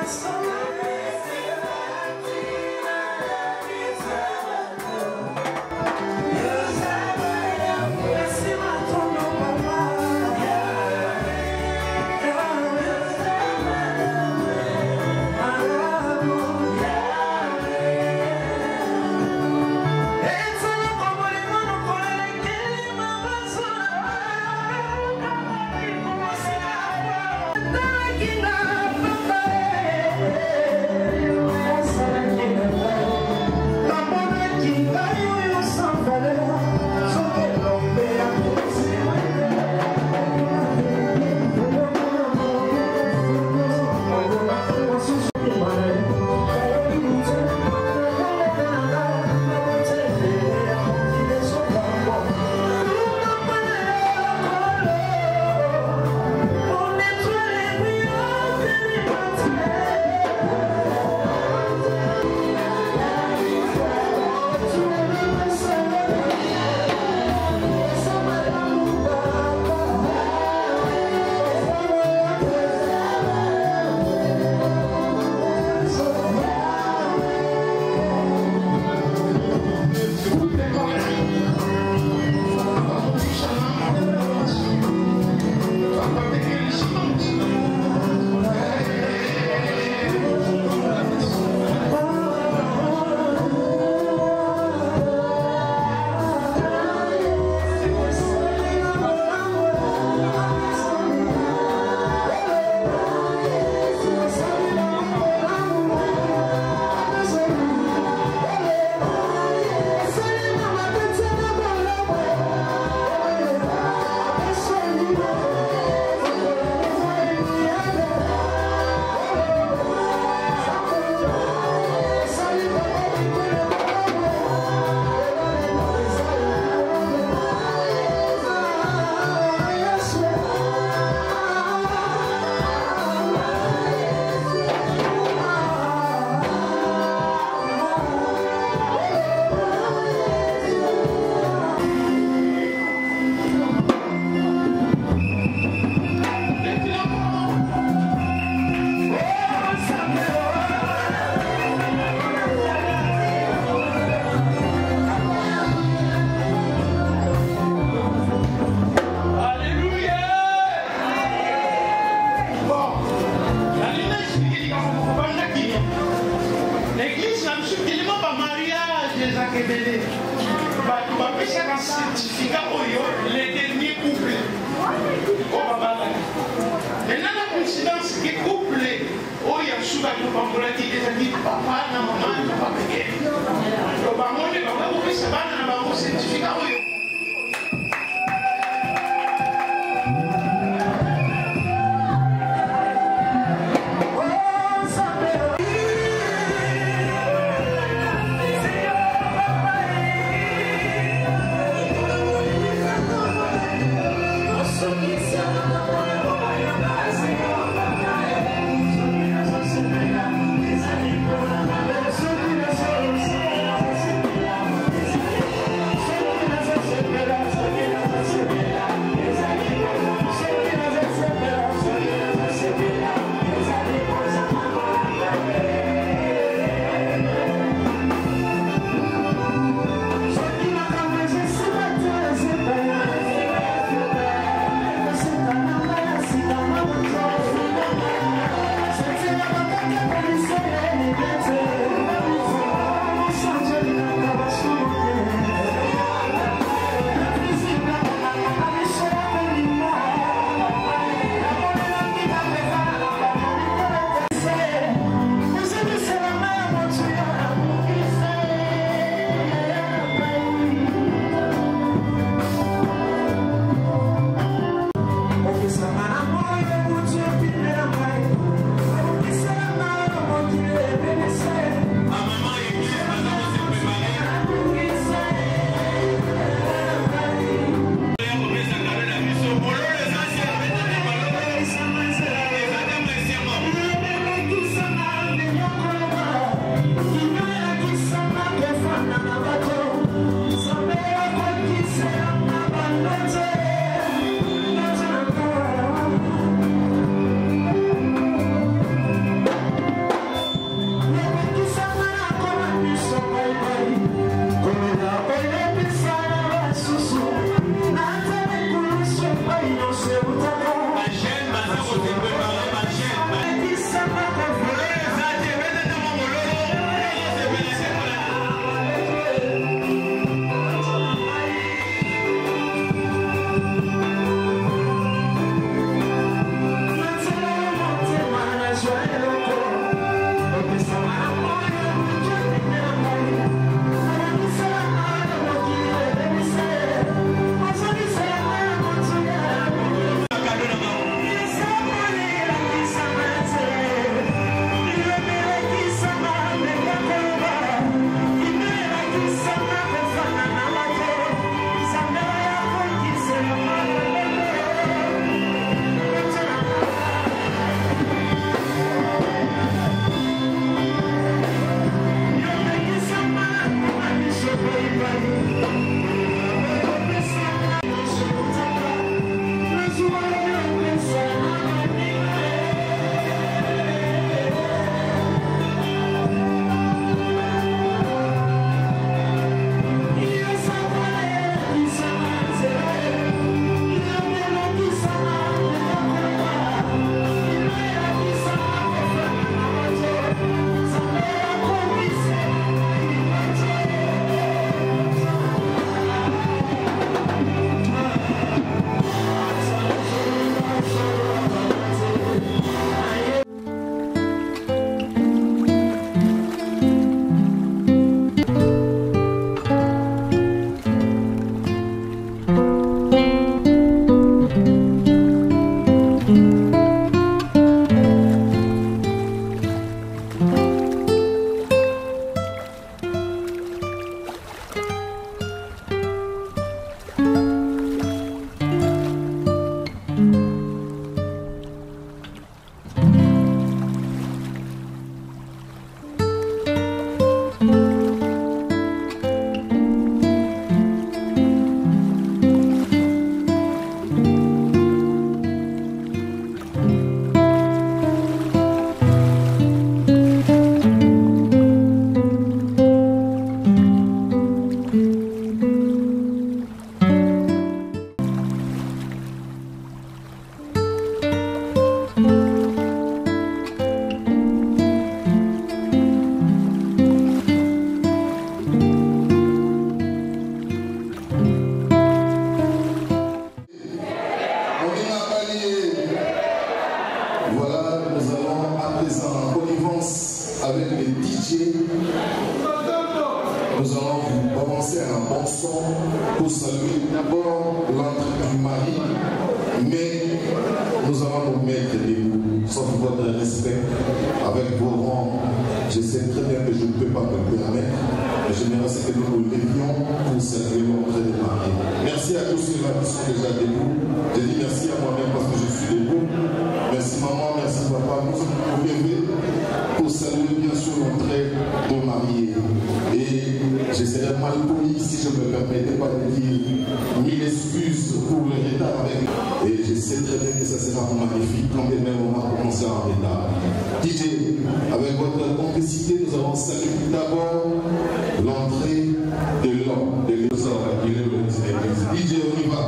Senhor, Voilà, nous allons à présent en connivence avec les DJ. Nous allons vous balancer un bon son pour saluer d'abord l'entrée du mari, mais nous allons nous mettre debout, sauf votre respect, avec vos rangs. Je sais très bien que je ne peux pas me le permettre, mais j'aimerais que nous nous levions pour saluer l'entrée du mari. Merci à tous ceux-là qui sont déjà debout. Je dis merci à moi-même parce que je suis debout. Merci maman, merci papa, nous sommes levés pour saluer bien sûr l'entrée du marié. Et je serais mal poli si je me permettais pas de dire mille excuses pour le retard avec. Et je sais très bien que ça sera magnifique quand même on va commencer en retard. DJ, avec votre complicité, nous allons saluer d'abord l'entrée de l'homme, de l'homme, il est le DJ, on y va.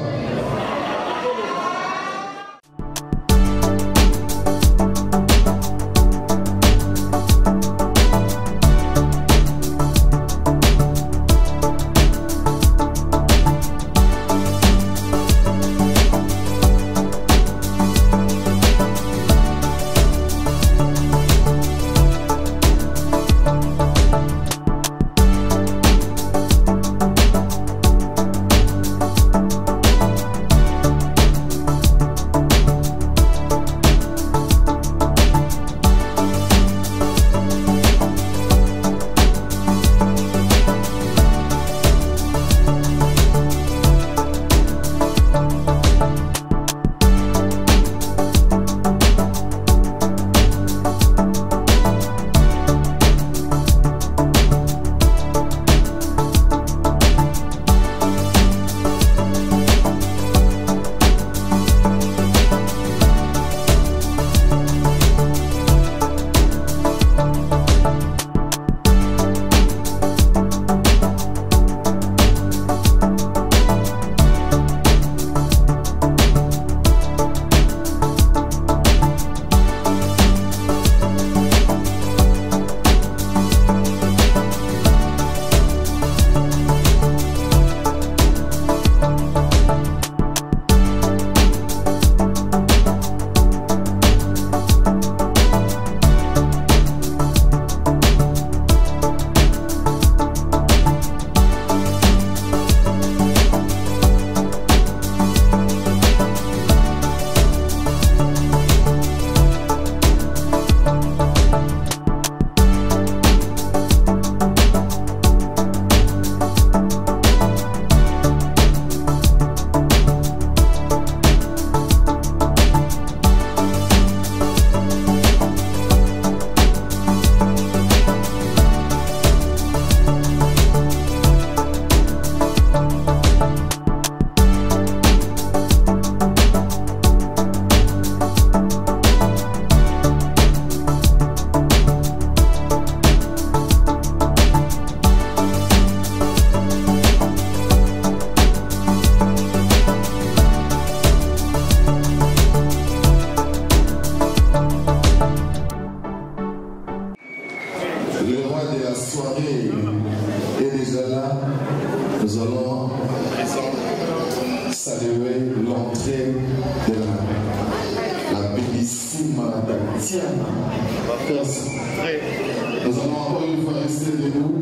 Nous allons encore une fois rester debout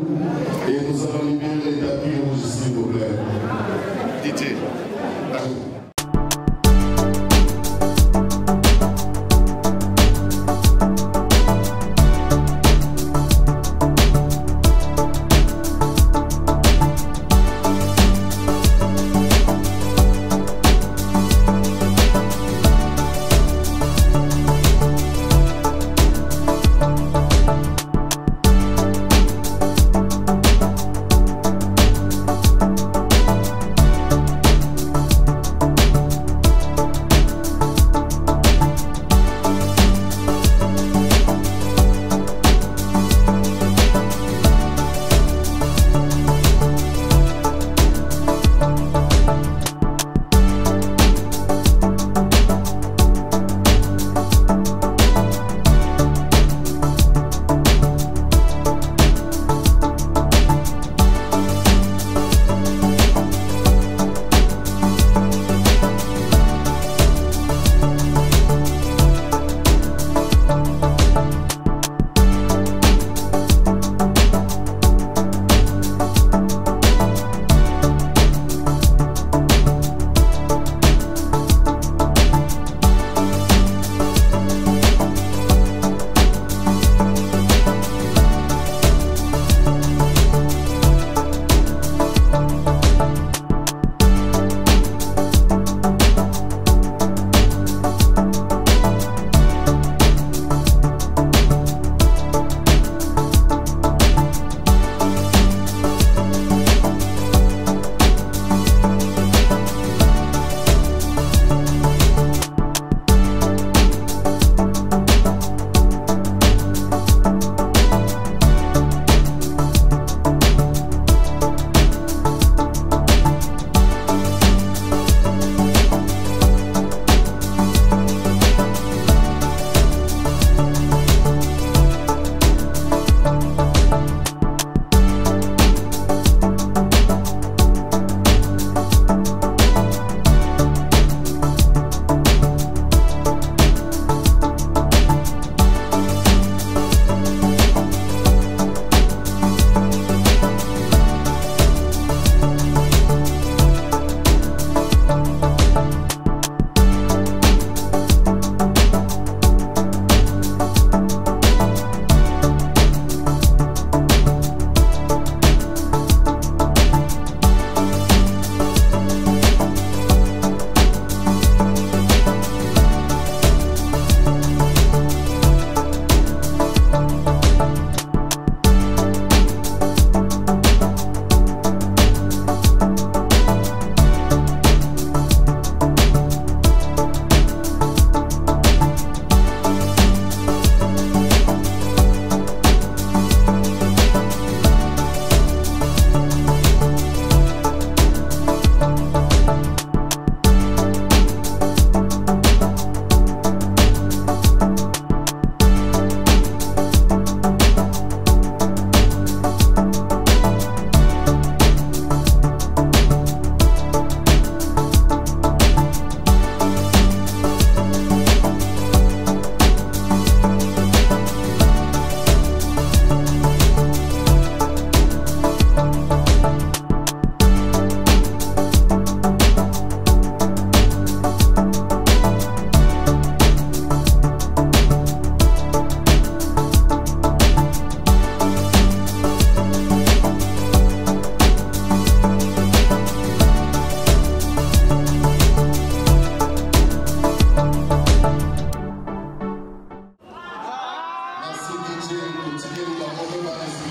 et nous allons libérer les tapis rouges, s'il vous plaît. DJ.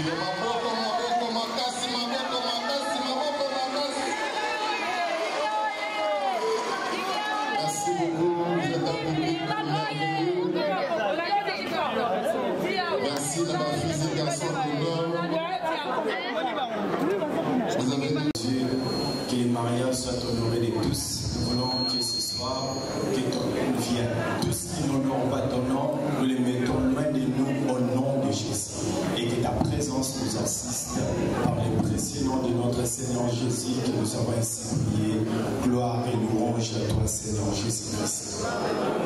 Merci de ma fille et garçon vous avez Dieu, que les mariages soient honorés de tous. Nous voulons que ce soir, que ton nom vienne. Tous qui n'honorent pas ton nom, nous les mettons loin de nous au nom de Jésus. Et que ta présence nous assiste par le précieux nom de notre Seigneur Jésus que nous avons ainsi prié. Gloire et louange à toi, Seigneur Jésus-Christ.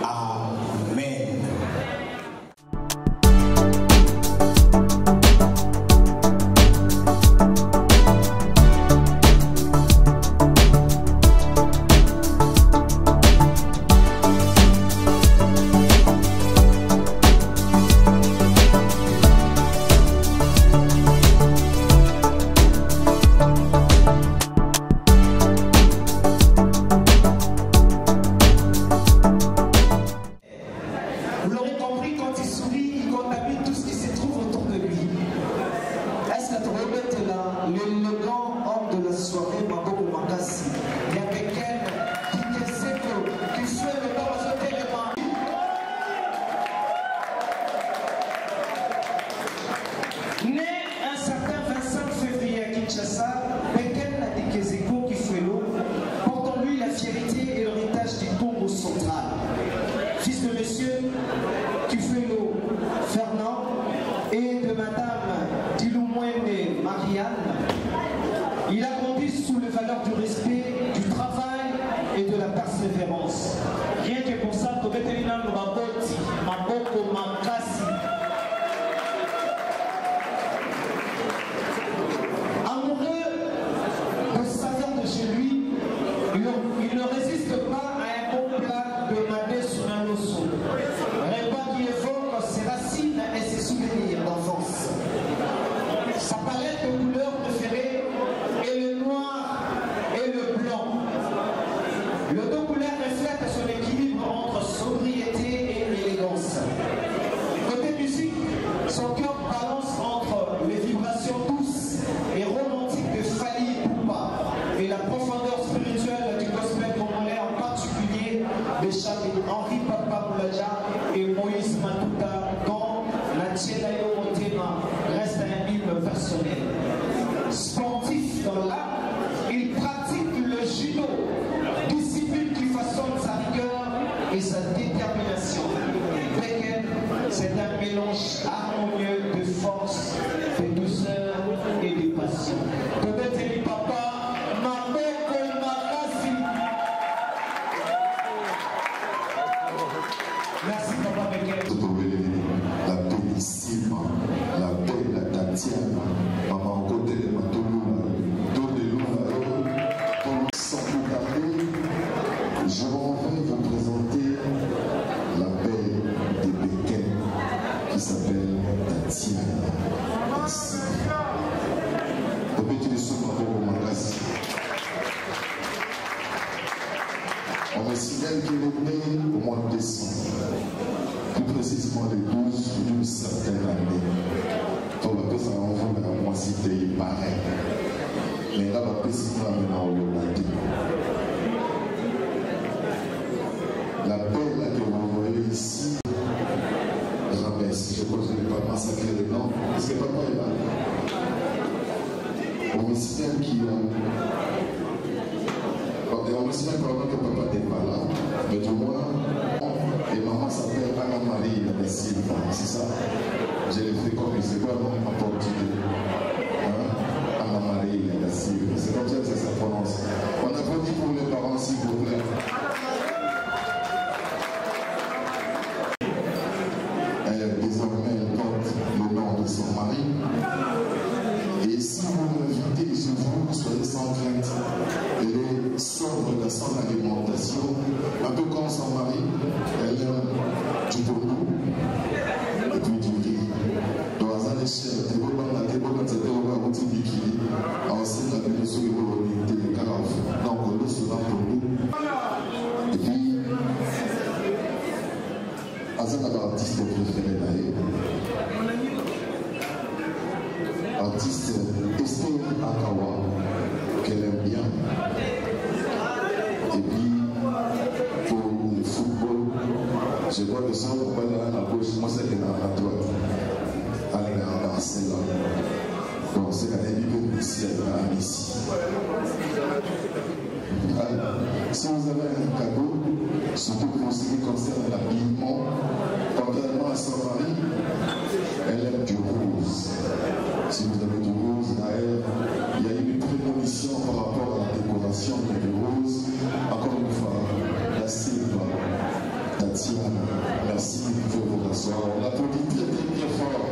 Amen. Il a grandi sous les valeurs du respect, du travail et de la persévérance. Rien que pour ça, Tobetelina Maboti, Maboko Makasi. Amoureux de saveur de chez lui, il ne résiste pas à un bon plat de Madé Sunanoso. Repas qui évoque ses racines et ses souvenirs d'enfance. Sa palette de couleurs préférées est le noir et le blanc. Le deux couleurs reflète son équilibre entre sobriété et élégance. Côté musique, son cœur balance entre les vibrations douces et romantiques de Fali Poupa et la profondeur spirituelle du gospel congolais, en particulier de Chabi Henri Papa Moulaja et Moïse Matuta, dont la Tchedayo Motema reste un hymne personnel. Sportif dans l'art, il pratique le judo, discipline qui façonne sa rigueur et sa détermination. Beken, c'est un mélange harmonieux de force, de douceur et de passion. Peut-être les papas, Maboko Makasi. Merci papa Beken. La pénissime, la belle, la Tatiana, maman côté de Matoloula, sans plus tarder, je vais vous présenter la belle de Beken qui s'appelle Tatiana. Merci. Au petit de Souma pour Mangas. On me signale qu'il est né au mois de décembre. Plus précisément le 12 d'une certaine année. Donc la personne en vend à moi si t'es pareil. Mais là, la personne maintenant au Yolandi. La belle que vous voyez ici, Rabès, je crois que je n'ai pas massacré le nom, parce que papa est là. Au mystère qui on me souvient probablement que papa n'était pas là, mais du moins, et maman s'appelle Anna-Marie de Silva, c'est ça? Je l'ai fait comme c'est quoi le nom en portugais? Anna-Marie de Silva, c'est comme ça que ça se prononce. On applaudit pour les parents s'il vous plaît. Désormais, elle porte le nom de son mari. Et si vous l'invitez chez vous, soyez sans crainte. Elle est sobre dans son alimentation, un peu comme son mari. Elle aime du boulot et puis du riz. Dans un échelle, tu peux pas la table, tu peux pas la table qui est ensuite la télé sur le télégraphe. Donc, on le sera pour nous. Et puis, Azan a l'artiste préféré d'ailleurs. que dans la droite, allez dans Marcel. Donc c'est quand même une ici à ici. Si vous avez un cadeau, surtout pour ce qui concerne l'habillement, contrairement à son mari, elle aime du rose. Si vous avez du rose, d'ailleurs, il y a une prémonition par rapport à la décoration du rose. Encore une fois, la Sylva, Tatiana, merci, vous pouvez vous rasseoir. On applaudit très très fort.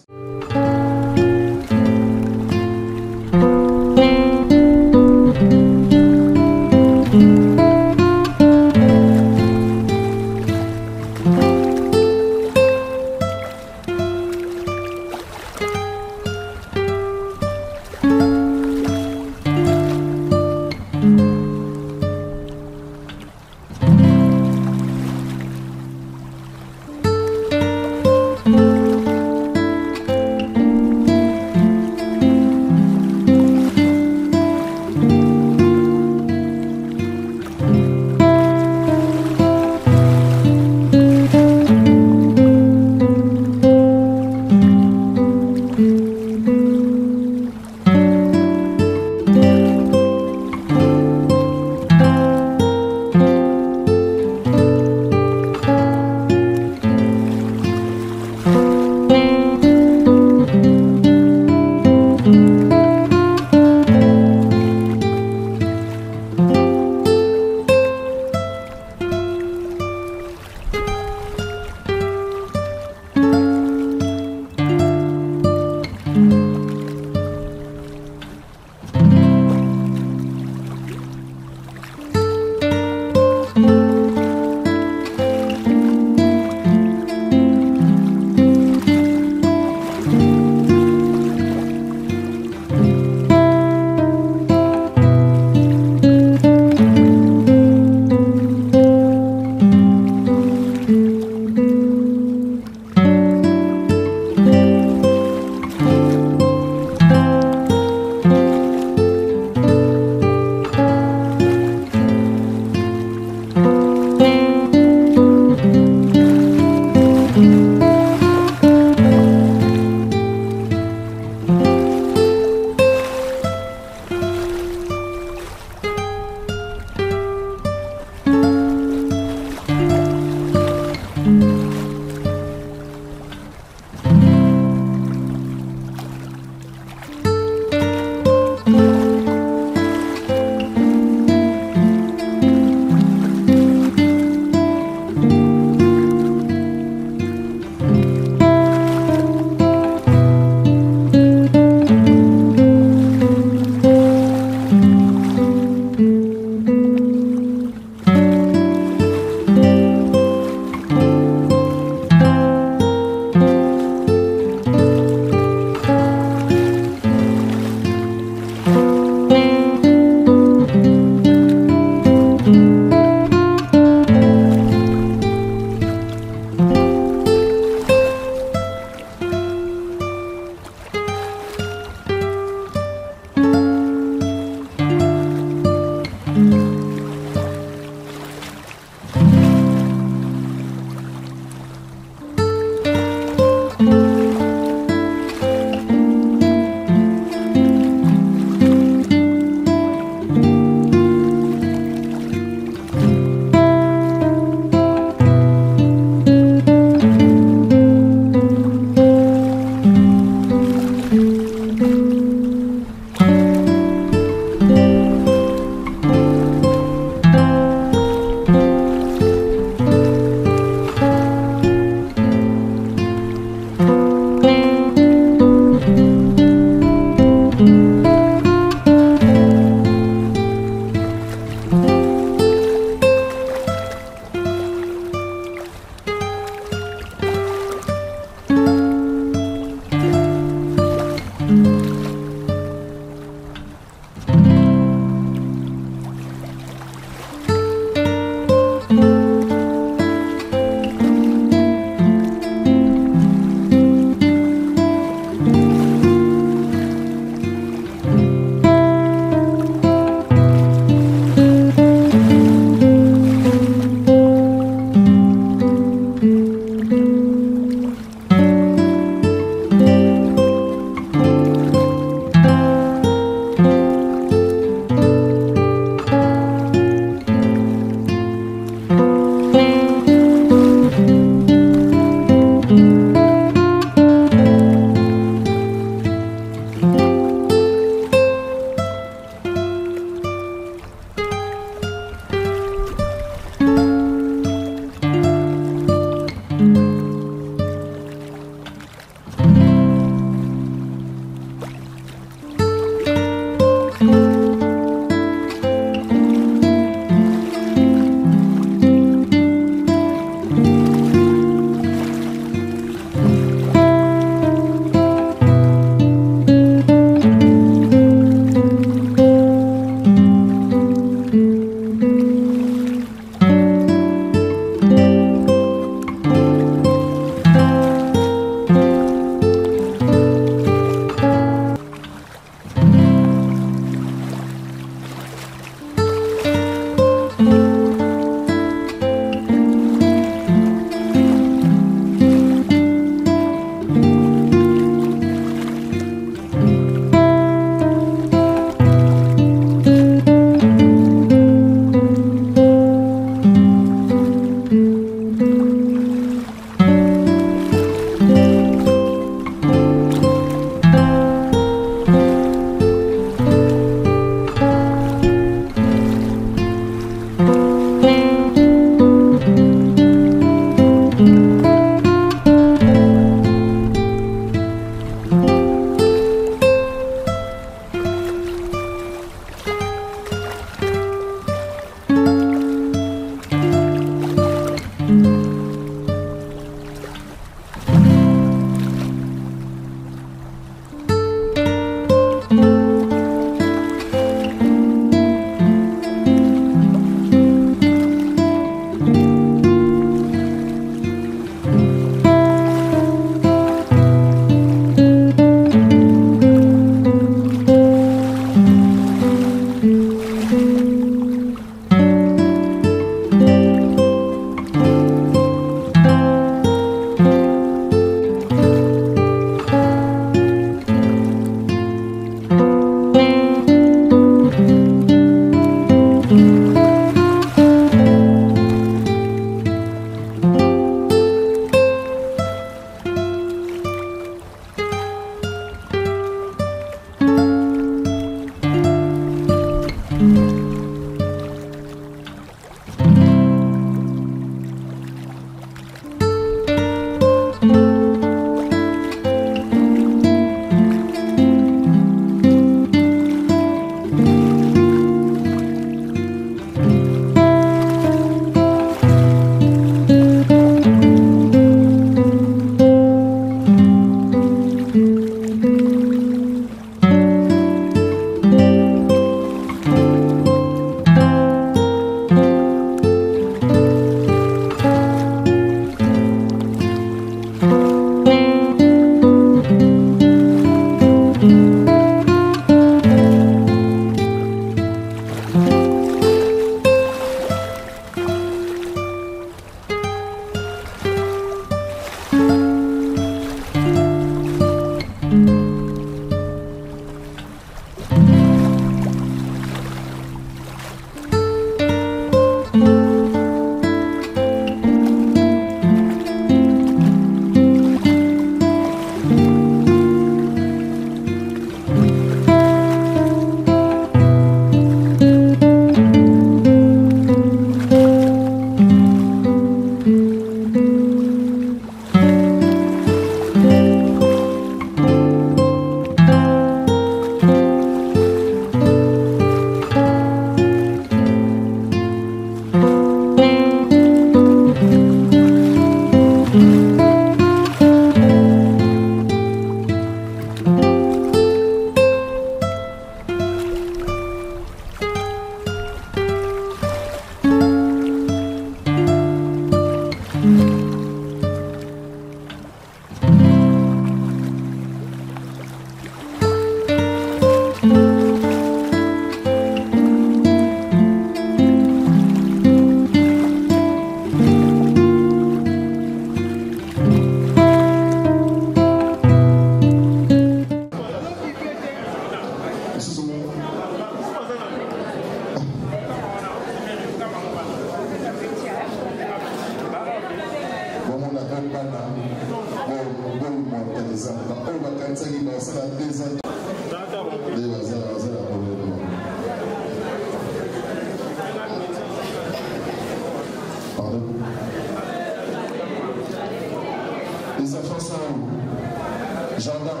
Les enfants sont où? Jardin.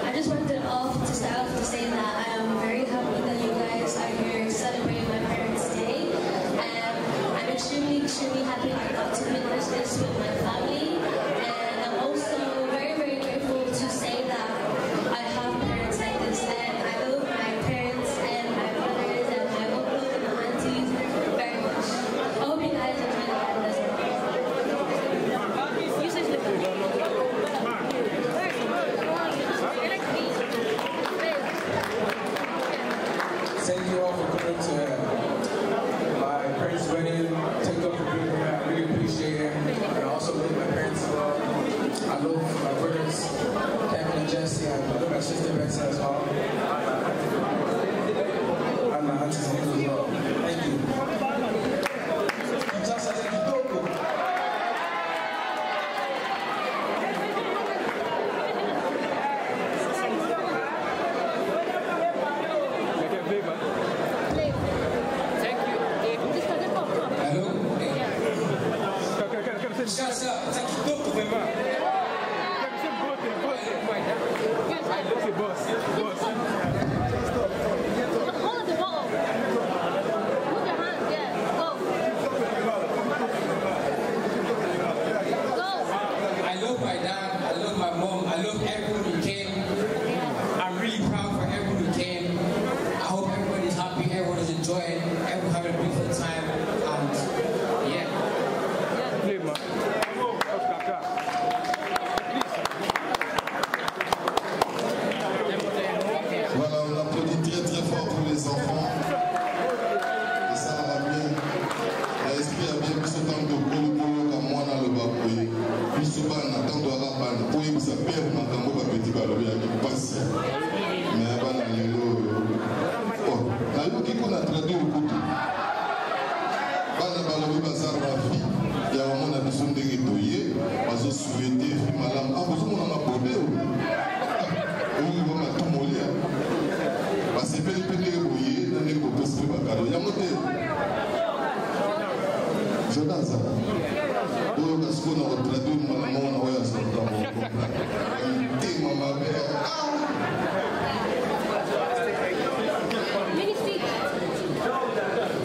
I just wanted to start off to say that I am very happy that you guys are here celebrating my parents' day. I'm extremely happy that I got to witness this with my family. And I'm also very, very grateful to say that I have parents like this. And I love my parents and my brothers and my uncles and my aunties very much. I hope you guys enjoy the band as well. Thank you all for coming to my parents' wedding. Take up for being here. I really appreciate it. And I also love my parents as well. I love my brothers, Kevin and Jesse. I love my sister Betsy as well. And my aunties and uncles as well. Thank you.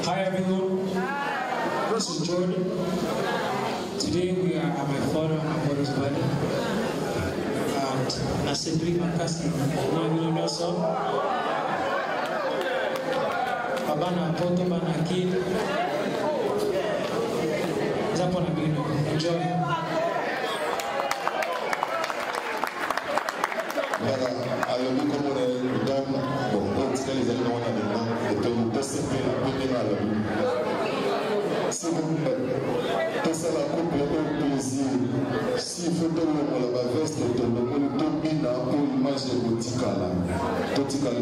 Hi everyone, this is Jordan. Today we are at my father and my brother's wedding. And I simply my cousin, Nagino Nelson. Babana Poto Bana Kid. Zapona Bino. Enjoy. Voilà, alors nous comme on est le dame, bon, on tient les amis dans la main, et puis on peut se faire un peu de mal. S'il vous plaît, tout ça la coupe au plaisir. S'il faut donner la veste, on domine pour l'image de Boticala. Boticala,